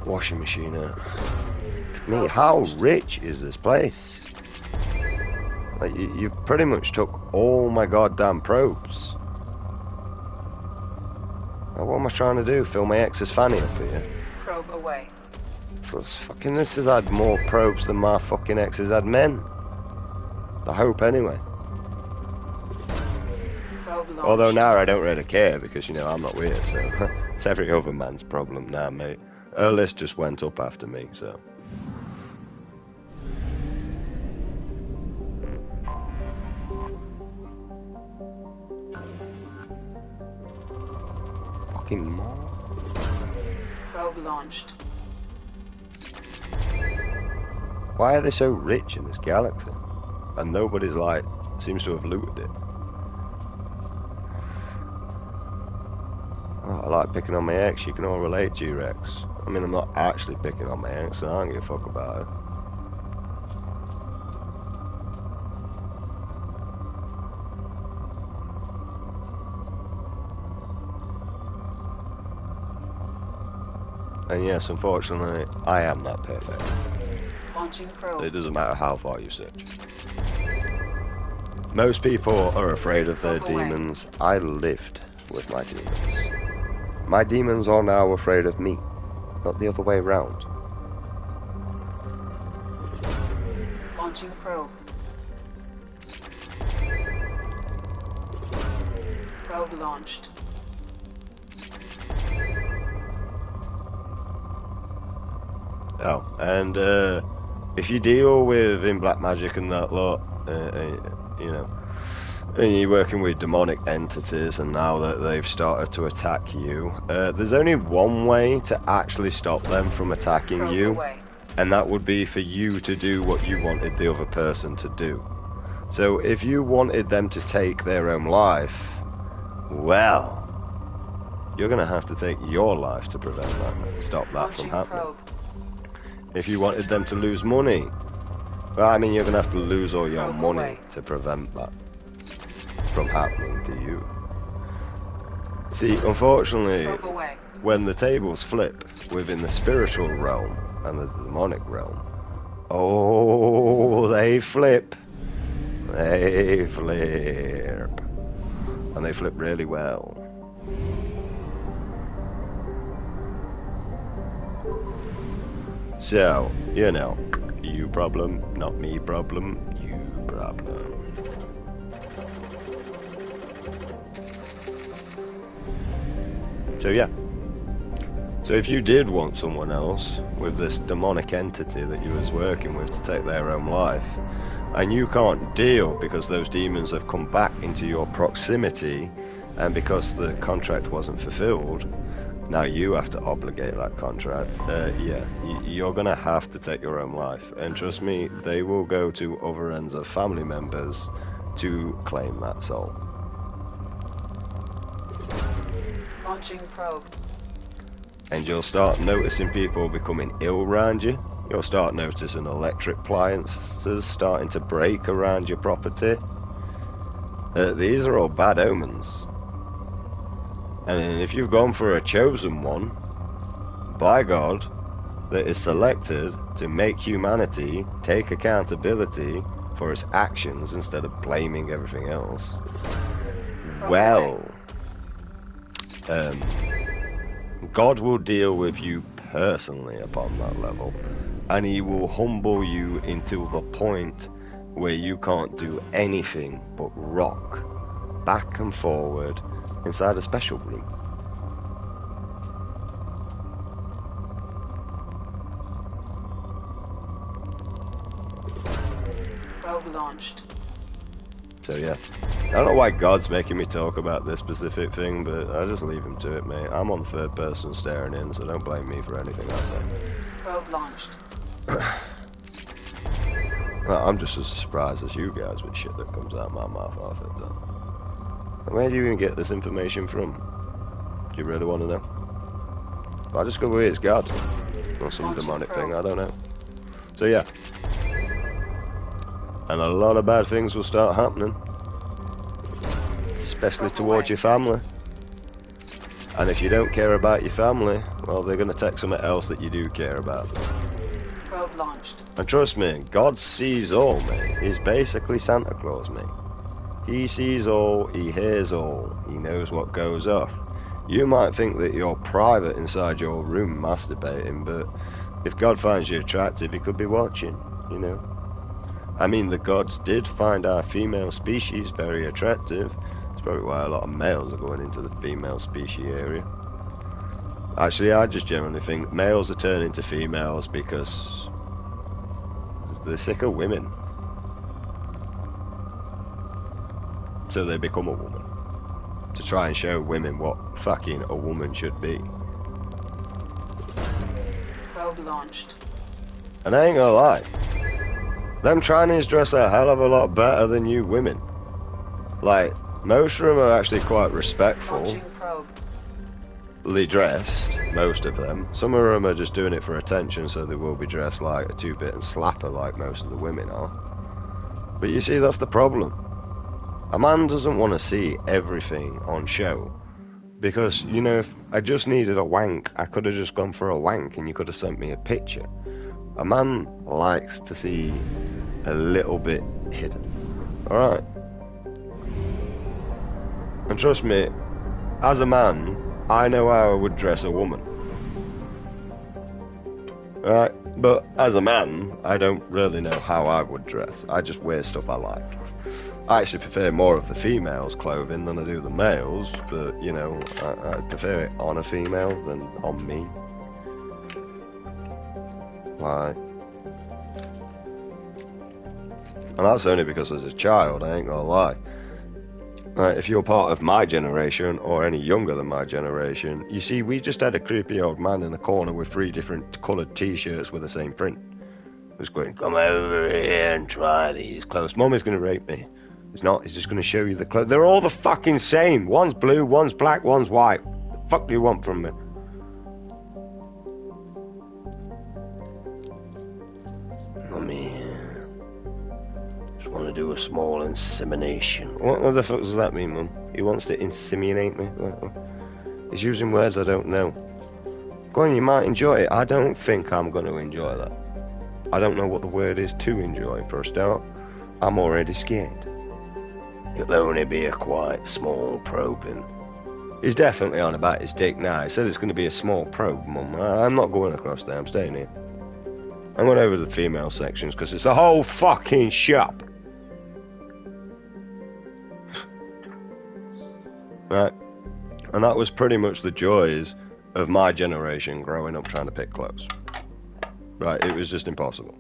washing machine out. Mate, how rich is this place? Like, you pretty much took all my goddamn probes. Now, what am I trying to do? Fill my ex's fanny up here? Probe away. So it's fucking, this has had more probes than my fucking ex has had men. I hope, anyway. Probe launched. Although now I don't really care because, you know, I'm not weird, so it's every other man's problem now, mate. Her list just went up after me, so. Fucking more. Probe launched. Why are they so rich in this galaxy? And nobody's like, seems to have looted it. Oh, I like picking on my ex, you can all relate to your ex. I mean, I'm not actually picking on my ex, so I don't give a fuck about it. And yes, unfortunately, I am not perfect. Launching probe. It doesn't matter how far you search. Most people are afraid of their Probe away. demons. I lived with my demons. My demons are now afraid of me, not the other way round. Launching probe. Probe launched. Oh, and if you deal with in black magic and that lot, you know, and you're working with demonic entities, and now that they've started to attack you, there's only one way to actually stop them from attacking Probe you, away. and that would be for you to do what you wanted the other person to do. So if you wanted them to take their own life, well, you're going to have to take your life to prevent that and stop that from Launching happening. probe. If you wanted them to lose money, well, I mean, you're going to have to lose all your Probe money away. to prevent that from happening to you. See, unfortunately, Probe away. when the tables flip within the spiritual realm and the demonic realm, oh, they flip. They flip. And they flip really well. So, you know, you problem, not me problem, you problem. So yeah. So if you did want someone else with this demonic entity that you was working with to take their own life, and you can't deal because those demons have come back into your proximity, and because the contract wasn't fulfilled, now you have to obligate that contract. Yeah, you're gonna have to take your own life, and trust me, they will go to other ends of family members to claim that soul. Launching probe. And you'll start noticing people becoming ill around you. You'll start noticing electric appliances starting to break around your property. These are all bad omens. And if you've gone for a chosen one, by God, that is selected to make humanity take accountability for its actions instead of blaming everything else, well, God will deal with you personally upon that level, and he will humble you into the point where you can't do anything but rock back and forward inside a special room. Probe launched. So yeah, I don't know why God's making me talk about this specific thing, but I just leave him to it, mate. I'm on third person staring in, so don't blame me for anything I say. Probe launched. Well, I'm just as surprised as you guys with shit that comes out of my mouth half the time. Where do you even get this information from? Do you really want to know? I just go with it's God. Or some Launching demonic probe. thing, I don't know. So yeah. And a lot of bad things will start happening. Especially Probe towards away. your family. And if you don't care about your family, well, they're going to take something else that you do care about. Probe launched. And trust me, God sees all, mate. He's basically Santa Claus, mate. He sees all, he hears all, he knows what goes off. You might think that you're private inside your room masturbating, but if God finds you attractive, he could be watching, you know. I mean, the gods did find our female species very attractive. That's probably why a lot of males are going into the female species area. Actually, I just generally think males are turning to females because they're sick of women. So they become a woman. To try and show women what fucking a woman should be. Probe launched. And I ain't gonna lie. Them Chinese dress a hell of a lot better than you women. Like, most of them are actually quite respectful. Launching probe. Dressed, most of them. Some of them are just doing it for attention, so they will be dressed like a two-bit and slapper like most of the women are. But you see, that's the problem. A man doesn't want to see everything on show. Because, you know, if I just needed a wank, I could have just gone for a wank and you could have sent me a picture. A man likes to see a little bit hidden. Alright? And trust me, as a man, I know how I would dress a woman. Alright? But as a man, I don't really know how I would dress. I just wear stuff I like. I actually prefer more of the females' clothing than I do the males, but, you know, I prefer it on a female than on me. Like... And that's only because as a child, I ain't gonna lie. If you're part of my generation, or any younger than my generation, you see, we just had a creepy old man in the corner with 3 different coloured t-shirts with the same print. He's going, come over here and try these clothes. Mummy's gonna rape me. He's not, he's just gonna show you the clothes. They're all the fucking same. One's blue, one's black, one's white. The fuck do you want from me? Mummy, just want to do a small insemination. What the fuck does that mean, Mum? He wants to inseminate me? He's using words I don't know. Go on, you might enjoy it. I don't think I'm going to enjoy that. I don't know what the word is to enjoy, for a start. I'm already scared. It'll only be a quite small probing. He's definitely on about his dick now. He said it's going to be a small probe, Mum. I'm not going across there. I'm staying here. I'm going over to the female sections because it's a whole fucking shop. Right? And that was pretty much the joys of my generation growing up trying to pick clothes. Right? It was just impossible.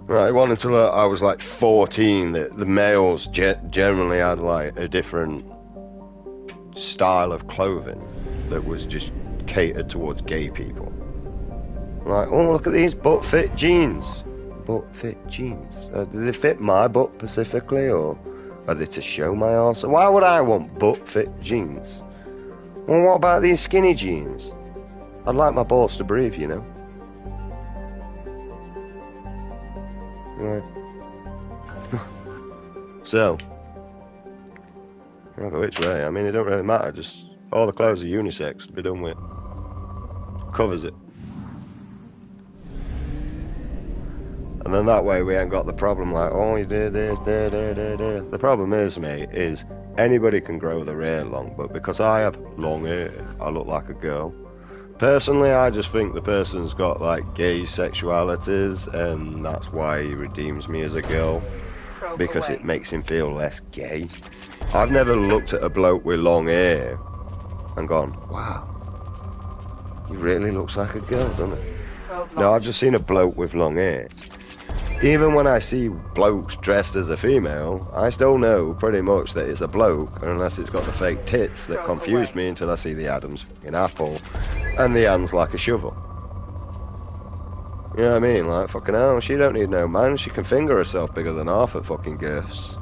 Right, it wasn't until I was like 14 that the males generally had like a different style of clothing that was just catered towards gay people. Like, oh, look at these butt fit jeans. Butt fit jeans. Do they fit my butt specifically, or are they to show my arse? Why would I want butt fit jeans? Well, what about these skinny jeans? I'd like my balls to breathe, you know. Right. So, I don't know which way. I mean, it don't really matter. Just all the clothes are unisex to be done with. Covers it. And then that way we ain't got the problem like, oh, you did this, da. The problem is, mate, is anybody can grow their hair long, but because I have long hair, I look like a girl. Personally, I just think the person's got like gay sexualities, and that's why he redeems me as a girl, Probe because away. it makes him feel less gay. I've never looked at a bloke with long hair and gone, wow, he really looks like a girl, doesn't he? Probe No, I've launched. just seen a bloke with long hair. Even when I see blokes dressed as a female, I still know pretty much that it's a bloke, unless it's got the fake tits that Probe confuse away. me until I see the Adam's fucking apple, and the hand's like a shovel. You know what I mean? Like, fucking hell, she don't need no man, she can finger herself bigger than half her fucking girths.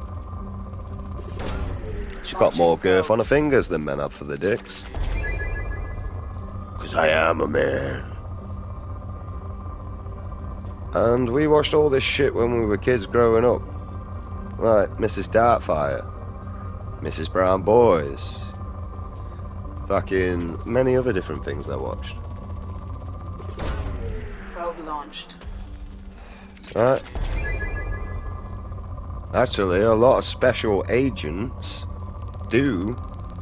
She's got more girth on her fingers than men have for their dicks. 'Cause I am a man. And we watched all this shit when we were kids growing up. Like Mrs. Dartfire, Mrs. Brown Boys, fucking many other different things I watched. Probe launched. Right? Actually, a lot of special agents do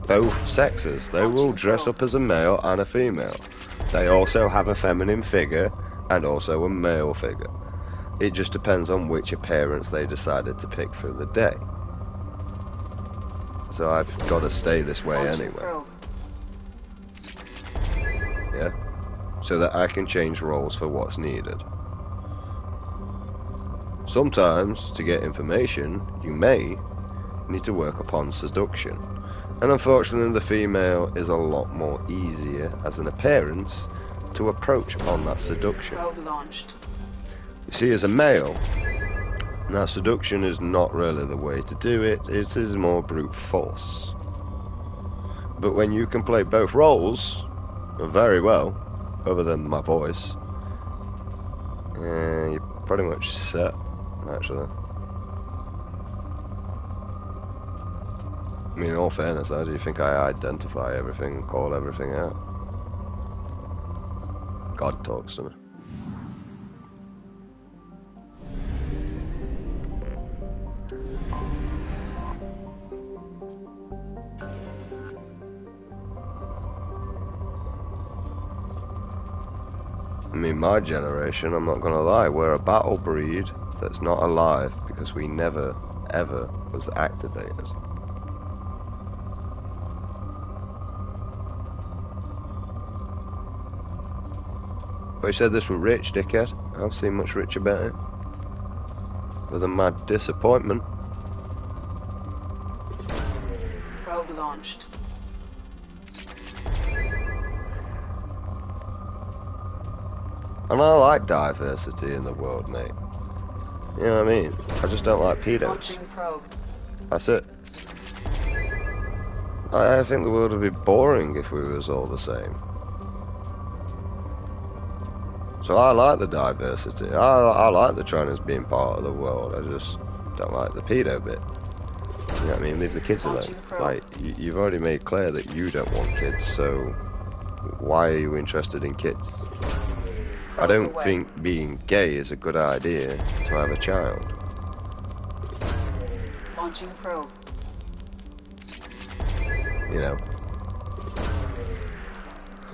both sexes. They will dress up as a male and a female. They also have a feminine figure and also a male figure. It just depends on which appearance they decided to pick for the day. So I've got to stay this way Launching anyway. probe. Yeah? So that I can change roles for what's needed. Sometimes, to get information, you may need to work upon seduction. And unfortunately, the female is a lot more easier as an appearance to approach upon that seduction. Probe launched. You see, as a male, now seduction is not really the way to do it. It is more brute force. But when you can play both roles very well, other than my voice, you're pretty much set, actually. I mean, in all fairness, how do you think I identify everything and call everything out? God talks to me. I mean, my generation, I'm not gonna lie, we're a battle breed that's not alive because we never, ever was activated. But you said this was rich, dickhead. I've seen much rich about it. Other than my disappointment. Probe launched. And I like diversity in the world, mate. You know what I mean? I just don't like pedos. Launching probe. That's it. I think the world would be boring if we was all the same. So I like the diversity. I like the Chinese being part of the world. I just don't like the pedo bit. You know what I mean? Leave the kids alone. Like, you've already made clear that you don't want kids, so why are you interested in kids? I don't think being gay is a good idea to have a child. Launching probe. You know?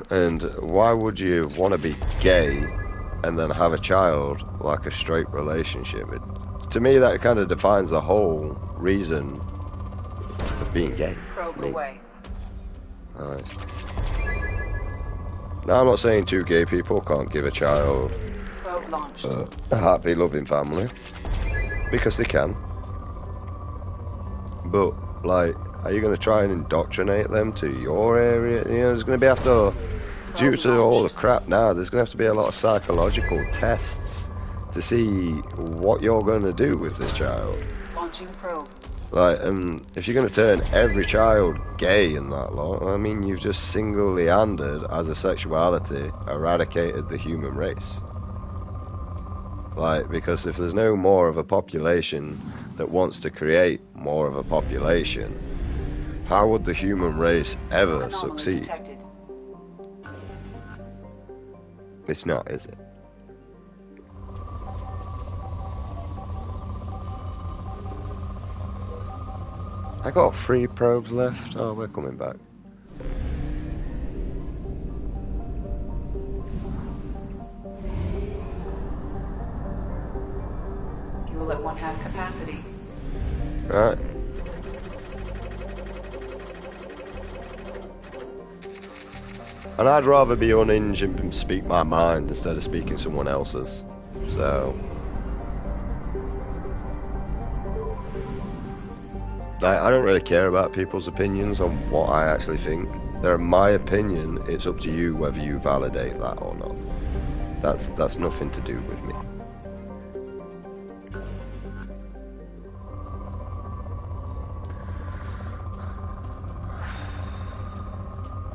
And why would you want to be gay and then have a child like a straight relationship? To me, that kind of defines the whole reason of being gay. Probe away. Alright. Now, I'm not saying two gay people can't give a child Probe launched. a happy, loving family, because they can. But, like, are you going to try and indoctrinate them to your area? You know, there's going to be due to all the crap now, there's going to have to be a lot of psychological tests to see what you're going to do with this child. Launching probe. Like, if you're going to turn every child gay in that lot, I mean, you've just single-handed, as a sexuality, eradicated the human race. Like, because if there's no more of a population that wants to create more of a population, how would the human race ever Anomaly succeed? detected. It's not, is it? I got 3 probes left. Oh, we're coming back. Fuel at 1/2 capacity. Right. And I'd rather be unhinged and speak my mind instead of speaking someone else's. So, I don't really care about people's opinions on what I actually think. They're my opinion. It's up to you whether you validate that or not. That's nothing to do with me.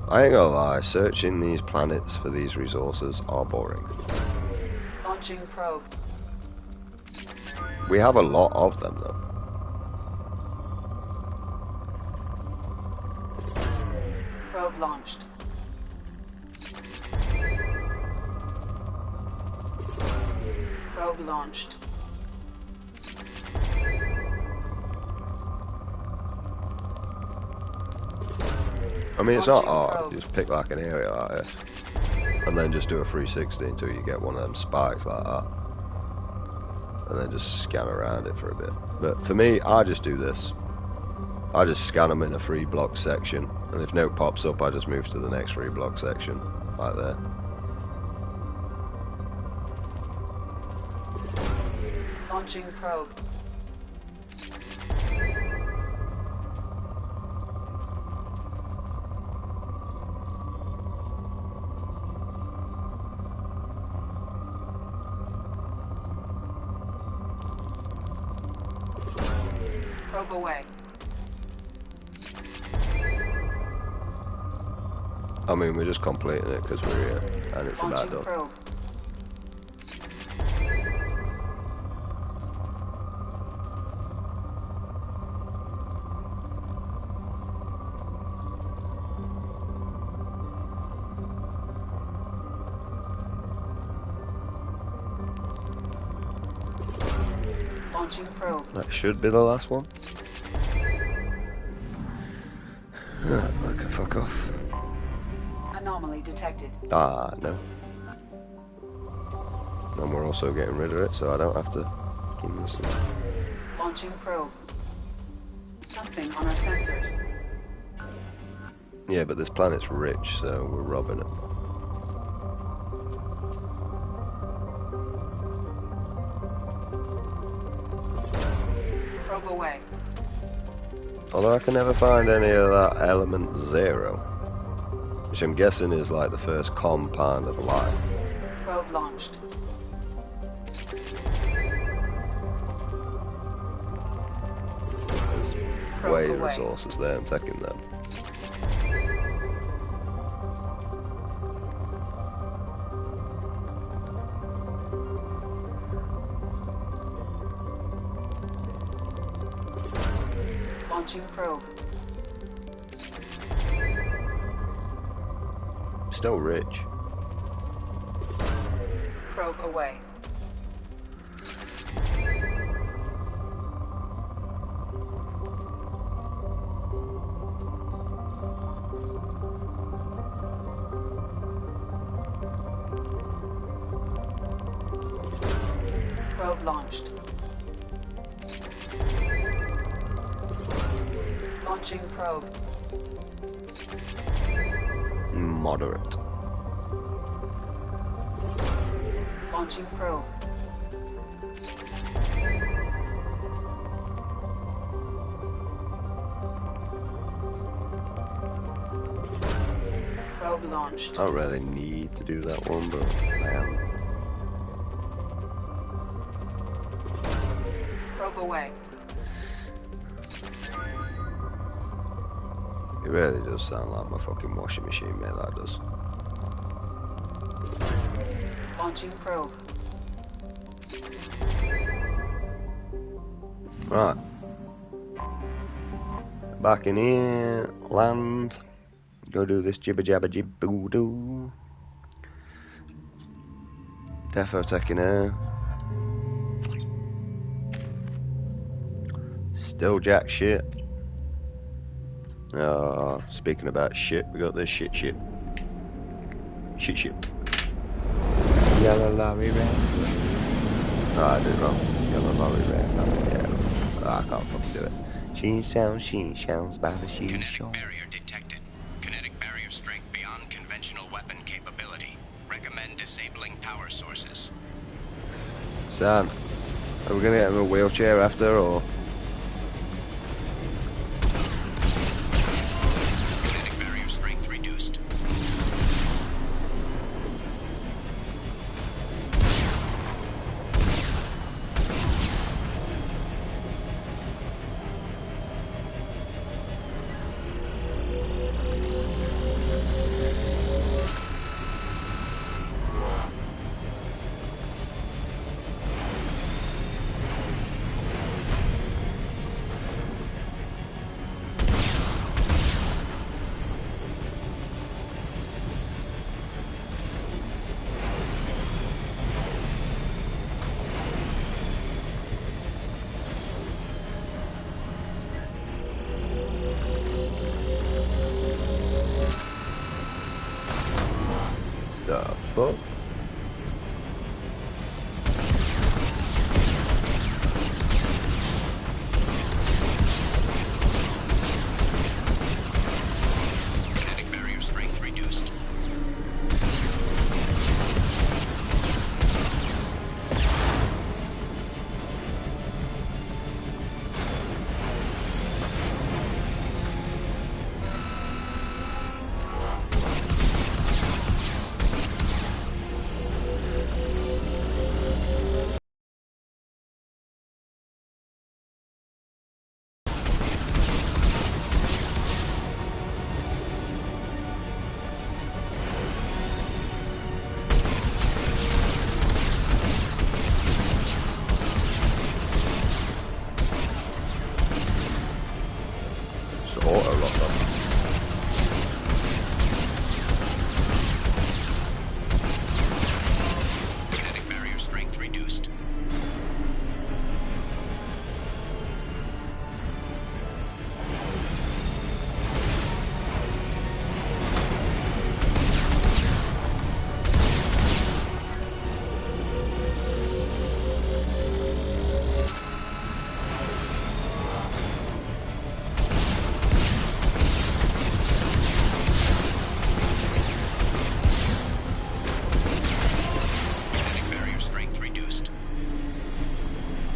I ain't gonna lie, searching these planets for these resources are boring. Launching probe. We have a lot of them though. Probe launched. Probe launched. I mean, it's not Launching hard. probe. You just pick like an area like this, and then just do a 360 until you get one of them spikes like that, and then just scan around it for a bit. But for me, I just do this. I just scan them in a 3-block section, and if no pops up, I just move to the next 3-block section, like there. Launching probe. Probe away. I mean, we're just completing it because we're here, and it's about Launching done. probe. Launching probe. That should be the last one. Like a fuck off. Anomaly detected. Ah, no. And we're also getting rid of it, so I don't have to keep this. Launching probe. Something on our sensors. Yeah, but this planet's rich, so we're robbing it. Probe away. Although I can never find any of that element 0, which I'm guessing is like the first compound of life. Probe launched. There's Probe way away. resources there, I'm taking them. Launching probe. Still rich. Probe away. Probe launched. Launching probe. Moderate. Launching probe. Probe launched. I don't really need to do that one, but I am. Probe away. It really does sound like my fucking washing machine, mate, that does. Launching probe. Right. Back in here, land. Go do this jibba jabba jibboo doo. Defo taking air. Still jack shit. Speaking about shit, we got this shit. Shit. Yellow lorry red. Oh, I did it wrong. Yellow lorry red. Yeah. Oh, I can't fucking do it. She sounds by the she Kinetic shore. barrier detected. Kinetic barrier strength beyond conventional weapon capability. Recommend disabling power sources. Sam, are we gonna get him a wheelchair after, or?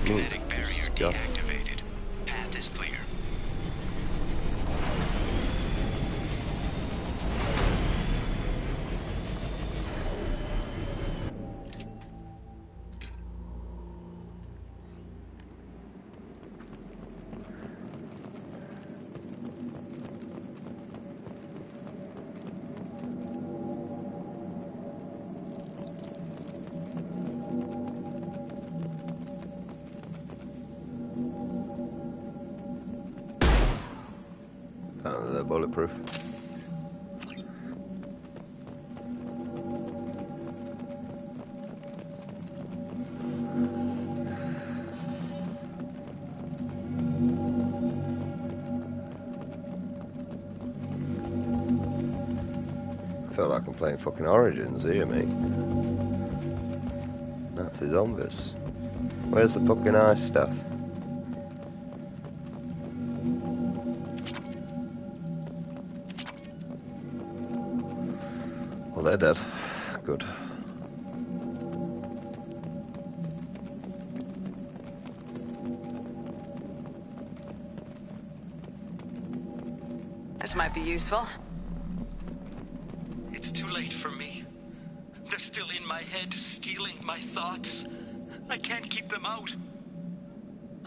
Kinetic barrier Yeah. deactivated. Path is clear. They're bulletproof. I feel like I'm playing fucking Origins here, mate. Nazi zombies. Where's the fucking ice stuff? Well, they're dead. Good. This might be useful. It's too late for me. They're still in my head, stealing my thoughts. I can't keep them out.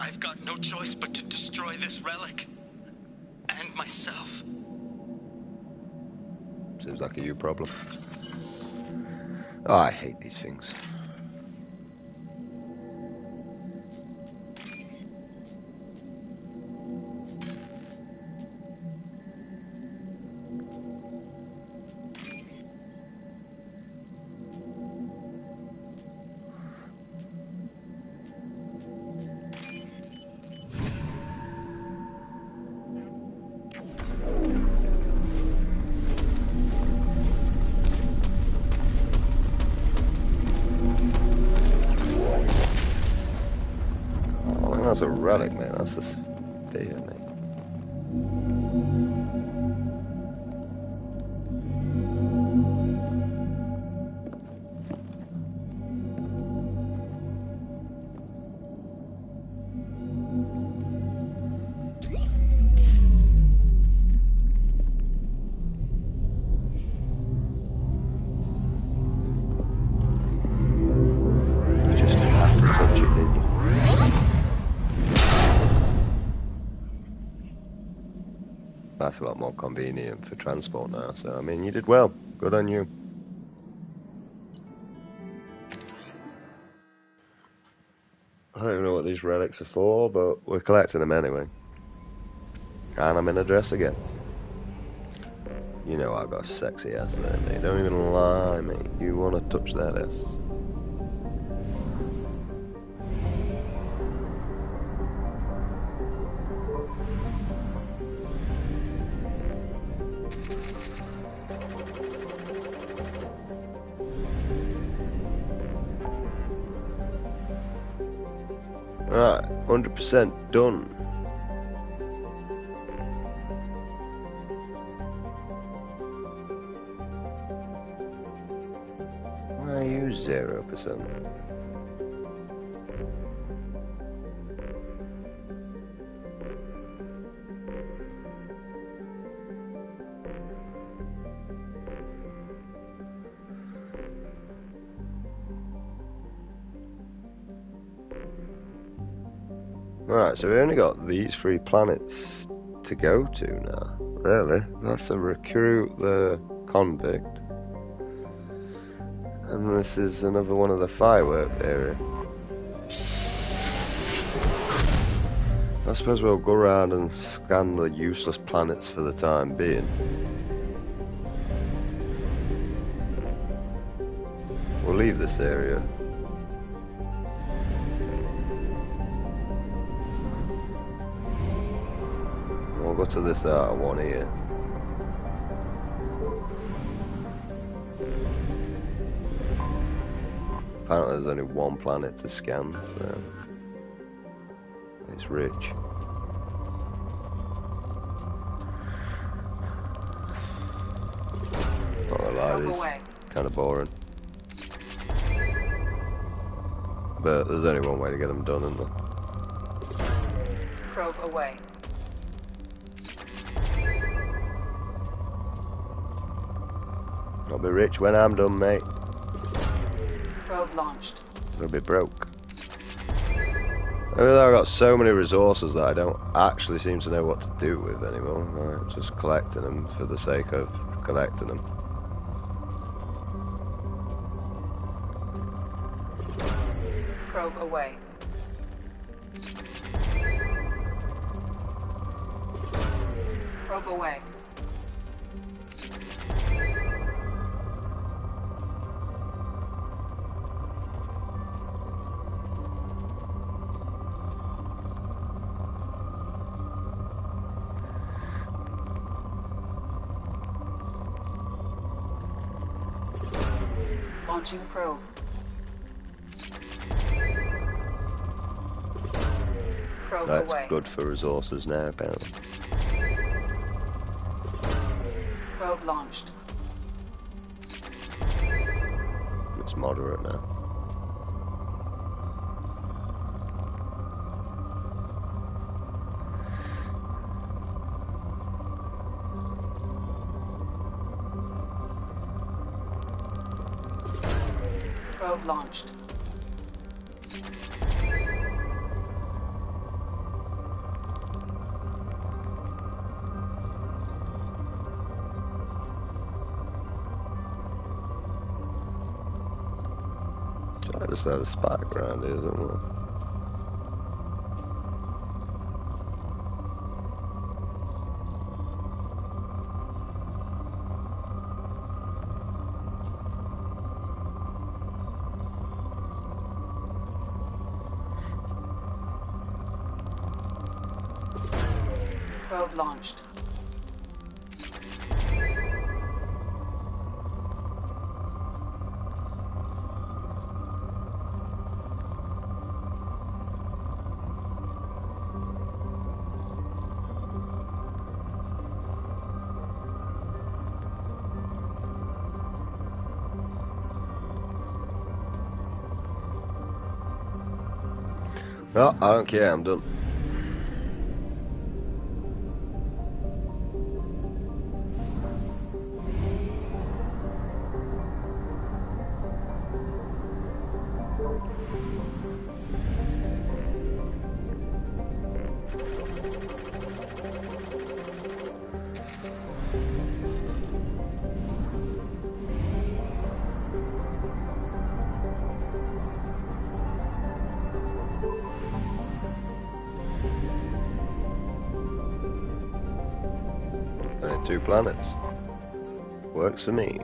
I've got no choice but to destroy this relic. And myself. Seems like a you problem. Oh, I hate these things. That's a relic, man. That's a spear, mate. You just have to touch it, didn't you? That's a lot more convenient for transport now, so I mean, you did well. Good on you. I don't even know what these relics are for, but we're collecting them anyway. And I'm in a dress again. You know I've got a sexy ass there, mate. Don't even lie, mate. You want to touch that ass? Right, 100% done. Why are you 0%? Right, so we only got these 3 planets to go to now. Really? That's a recruit the convict. And this is another one of the firework area. I suppose we'll go around and scan the useless planets for the time being. We'll leave this area. We'll go to this one here. Apparently there's only one planet to scan, so it's rich. Not gonna lie, it's kind of boring. But there's only one way to get them done, isn't there? Probe away. I'll be rich when I'm done, mate. Probe launched. I'll be broke. I mean, I've got so many resources that I don't actually seem to know what to do with anymore. I'm just collecting them for the sake of collecting them. Probe away. Probe away. Launching probe. Probe That's away. good for resources now, apparently. Probe launched. It's moderate now. Probe launched. I just had a spike around here somewhere. Probe launched. No, I don't care, I'm done. Only 2 planets. Works for me.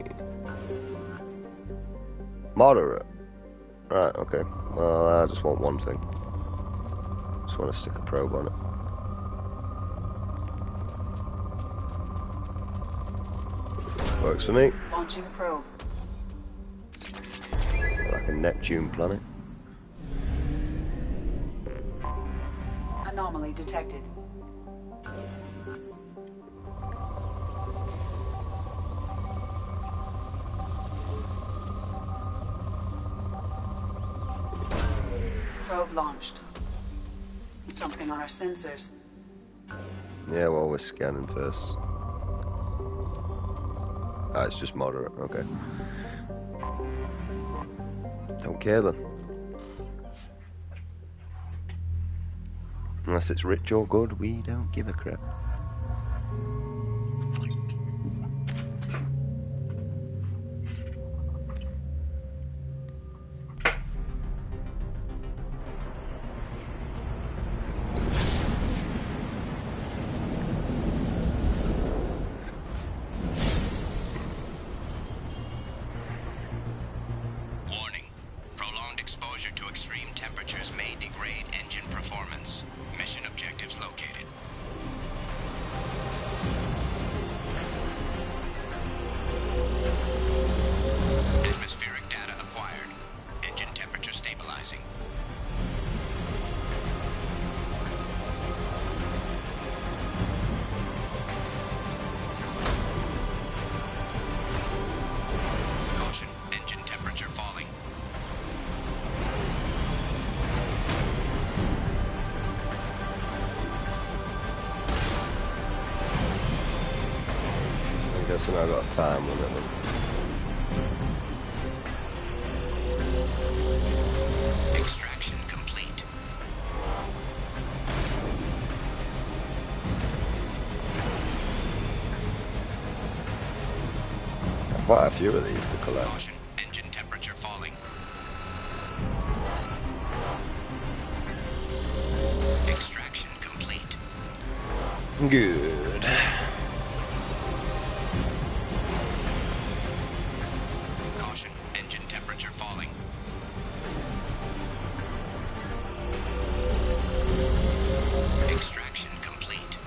Moderate. Right, okay. Well, I just want one thing. Just want to stick a probe on it. Works for me. Launching probe. Like a Neptune planet. Anomaly detected. Probe launched. Something on our sensors. Yeah, well, we're scanning first. Ah, it's just moderate, okay. Don't care then. Unless it's rich or good, we don't give a crap. Warning. Prolonged exposure to extreme temperatures may degrade engine performance. Mission objectives located. Atmospheric data acquired. Engine temperature stabilizing. Caution, engine temperature falling. guessing I got time limit then. Extraction complete. Quite a few of these to collect. Caution, engine temperature falling. Extraction complete. Good. Caution, engine temperature falling. Extraction complete.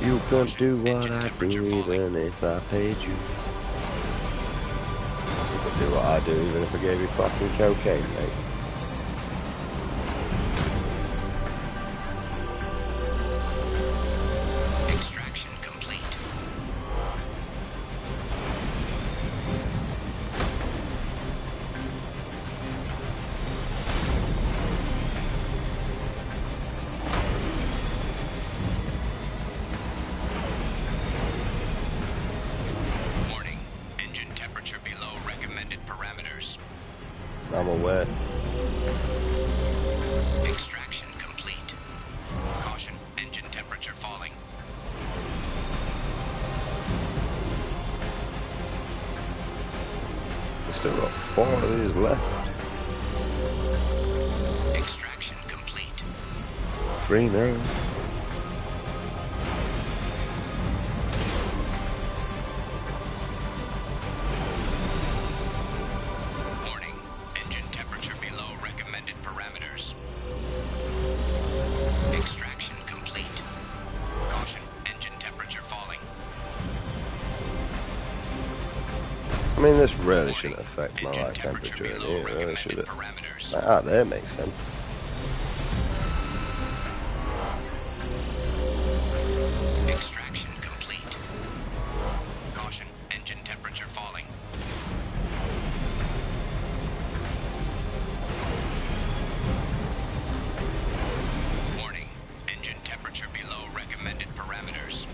You couldn't do what Engine I do temperature falling. even if I paid you. You could do what I do even if I gave you fucking cocaine, mate. Extraction complete. Warning, engine temperature below recommended parameters. I'm aware. Extraction complete. Caution, engine temperature falling. We've still got 4 of these left. Extraction complete. 3 now. Warning, engine temperature below recommended parameters. Extraction complete. Caution, engine temperature falling. I mean, this really shouldn't Warning, affect my engine life temperature in below here, really, recommended should it? parameters. Like, out there makes sense. Extraction complete. Caution, engine temperature falling. Warning, engine temperature below recommended parameters.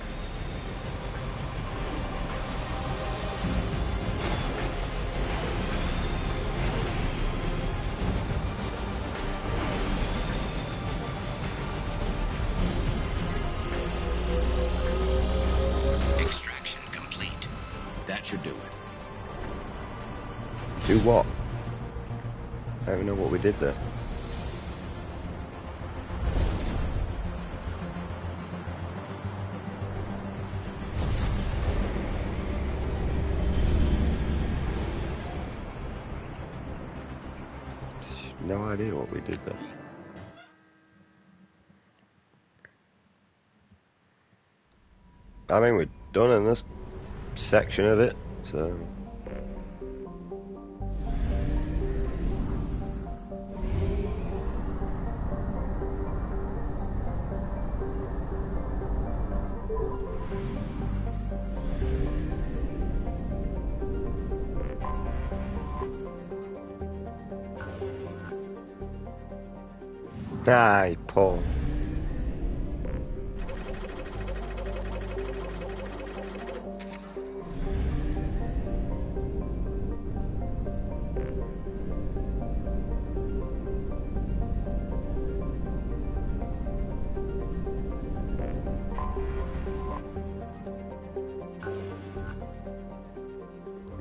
Extraction complete. That should do it. Do what? I don't even know what we did there. No idea what we did there. I mean, we're done in this section of it, so... Aye, Paul.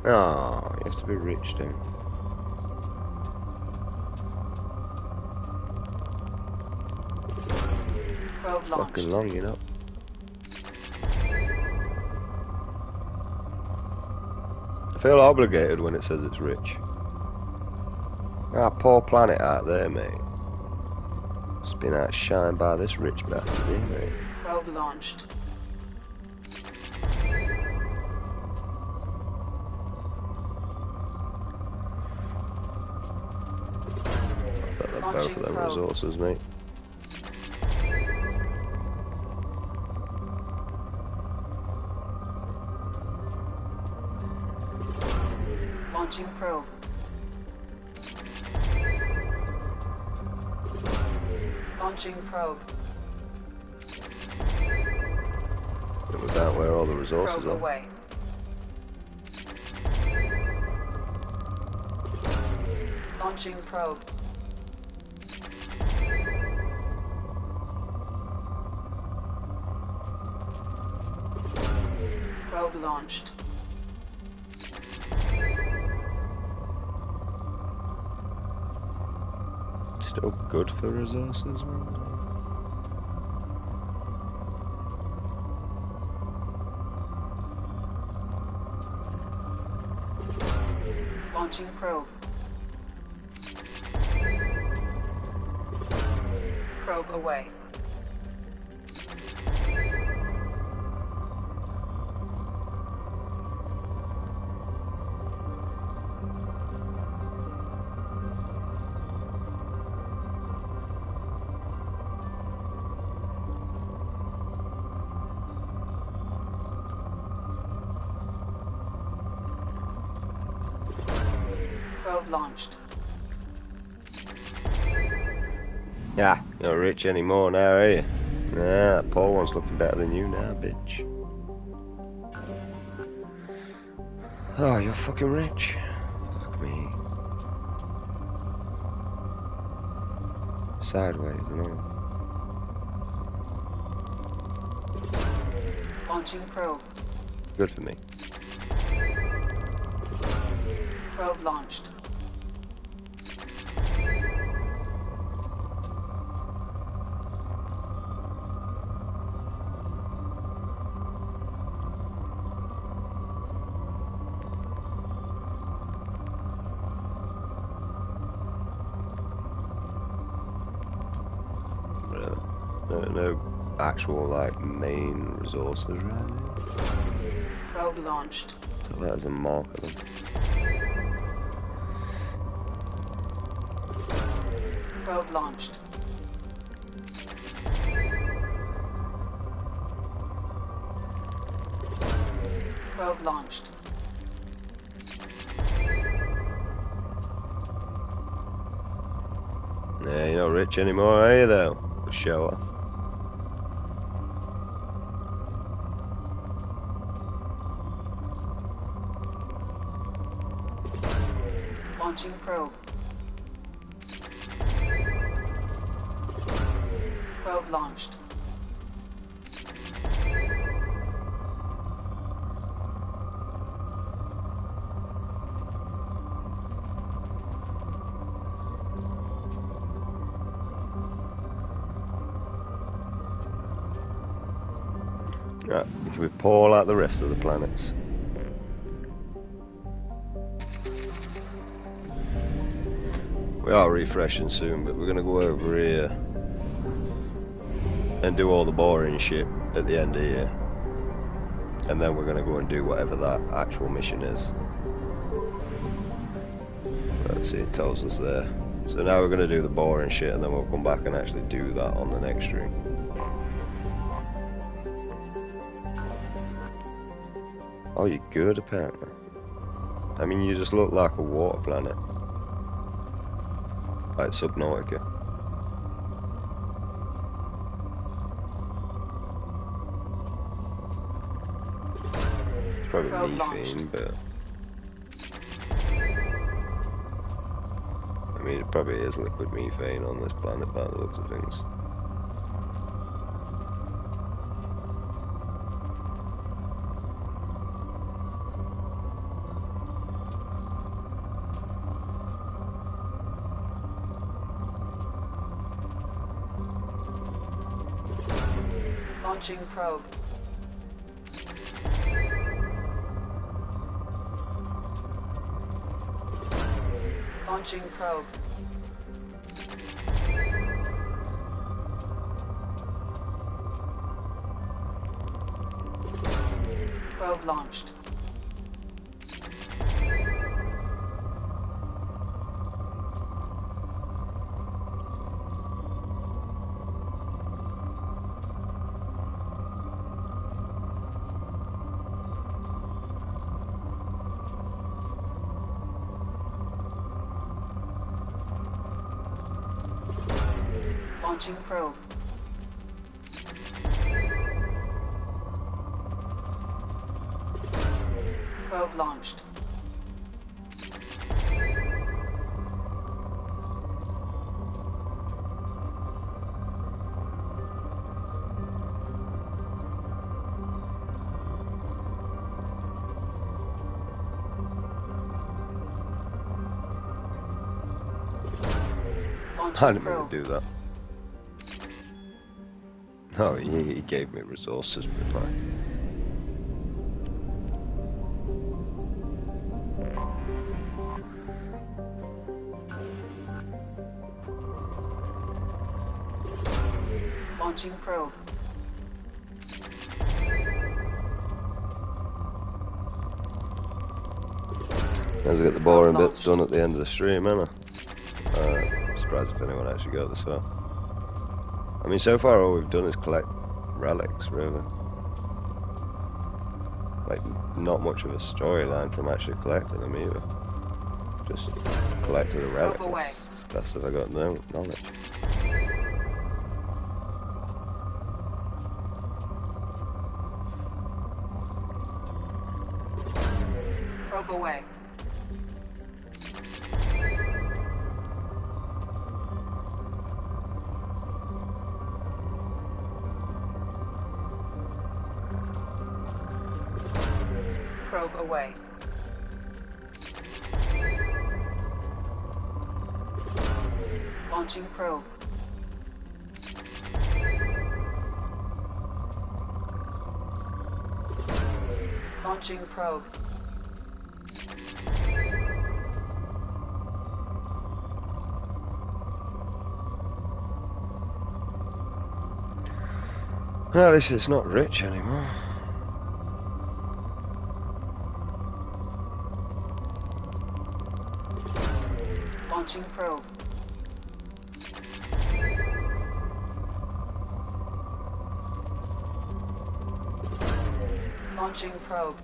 Oh, you have to be rich, don't you? Probe launched. Fucking long, you know. I feel obligated when it says it's rich. Ah, poor planet out there, mate. It's been outshined by this rich bastard, yeah, mate. Probe launched. I thought they're both Launching of them probe. resources, mate. Launching probe. Launching probe. And we found where all the resources Probe are. away. Launching probe. Probe launched. Still good for resources. Launching probe. Probe away. Probe launched. Yeah, you're not rich anymore now, are you? Nah, that poor one's looking better than you now, bitch. Oh, you're fucking rich. Fuck me. Sideways and all. Launching probe. Good for me. Probe launched. No actual like main resources around here. Probe launched. So that as a marker then. Probe launched. Probe launched. Yeah, you're not rich anymore, are you though? For sure. Launching probe. Probe launched. Right, can we pour out the rest of the planets? We are refreshing soon, but we're going to go over here and do all the boring shit at the end of here. And then we're going to go and do whatever that actual mission is. Let's see, it tells us there. So now we're going to do the boring shit and then we'll come back and actually do that on the next stream. Oh, you're good apparently. I mean, you just look like a water planet. Like Subnautica. It's probably Probe launched. methane, but... I mean, it probably is liquid methane on this planet by the looks of things. Launching probe. Launching probe. Probe launched. Launching probe. Probe launched. I didn't mean to do that. Oh, he gave me resources, but like... Launching probe. As I get the boring bits done at the end of the stream, ain't I? I'm surprised if anyone actually got this far. I mean, so far all we've done is collect relics, really. Like, not much of a storyline from actually collecting them either. Just collected a relic. It's the best that I got knowledge. Probe away. Probe away. Launching probe. Launching probe. Well, at least it's not rich anymore. Launching probe. Launching probe.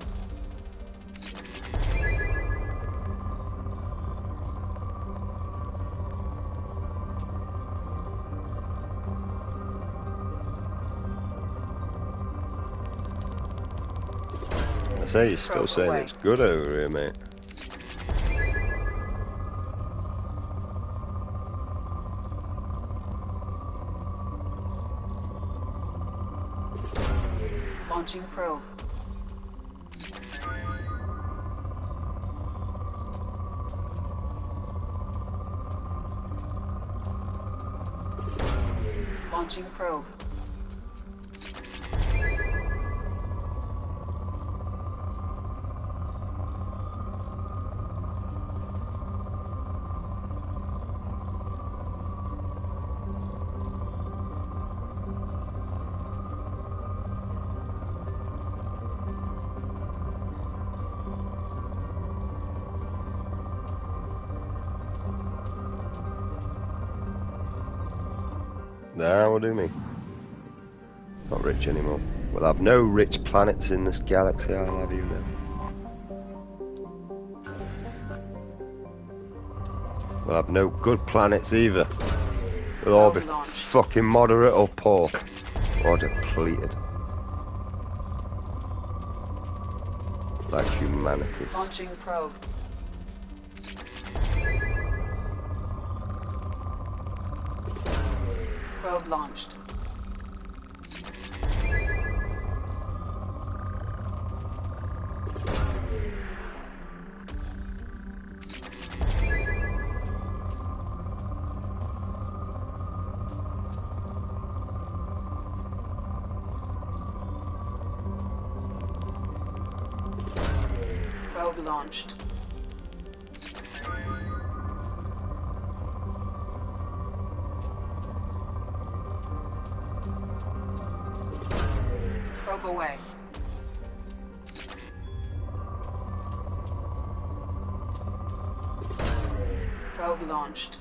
I say you're still saying it's good over here, mate. Launching probe. Launching probe. Nah, what do you mean? Not rich anymore. We'll have no rich planets in this galaxy, I'll have you know. We'll have no good planets either. We'll all be fucking moderate or poor. Or depleted. Like humanities. Launching probe. Probe launched. Probe launched. Probe away. Probe launched.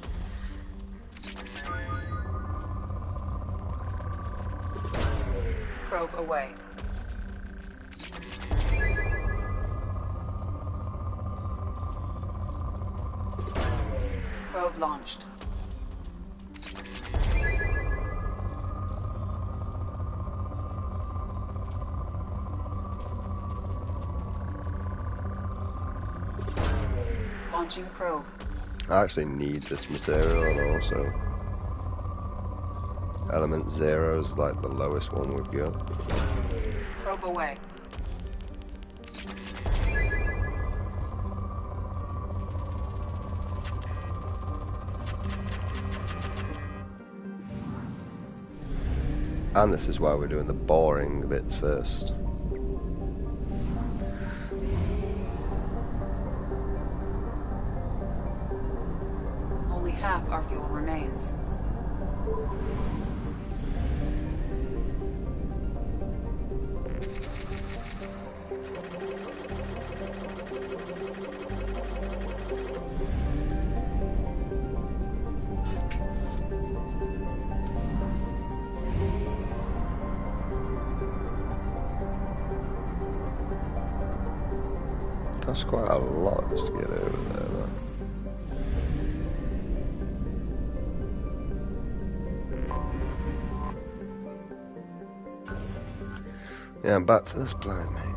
Probe away. Probe launched. Launching probe. I actually need this material, and also element 0 is like the lowest one we've got. Probe away. And this is why we're doing the boring bits first. Only half our fuel remains. That's quite a lot just to get over there, though. Yeah, I'm back to this planet, mate.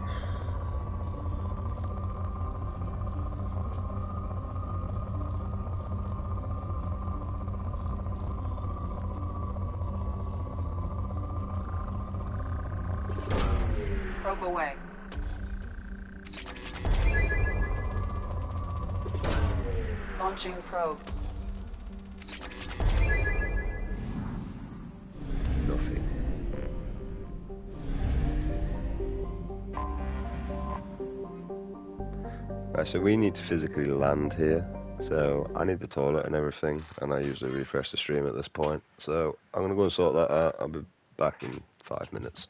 Probe away. Launching probe. Nothing. Right, so we need to physically land here. So I need the toilet and everything, and I usually refresh the stream at this point. So I'm gonna go and sort that out. I'll be back in 5 minutes.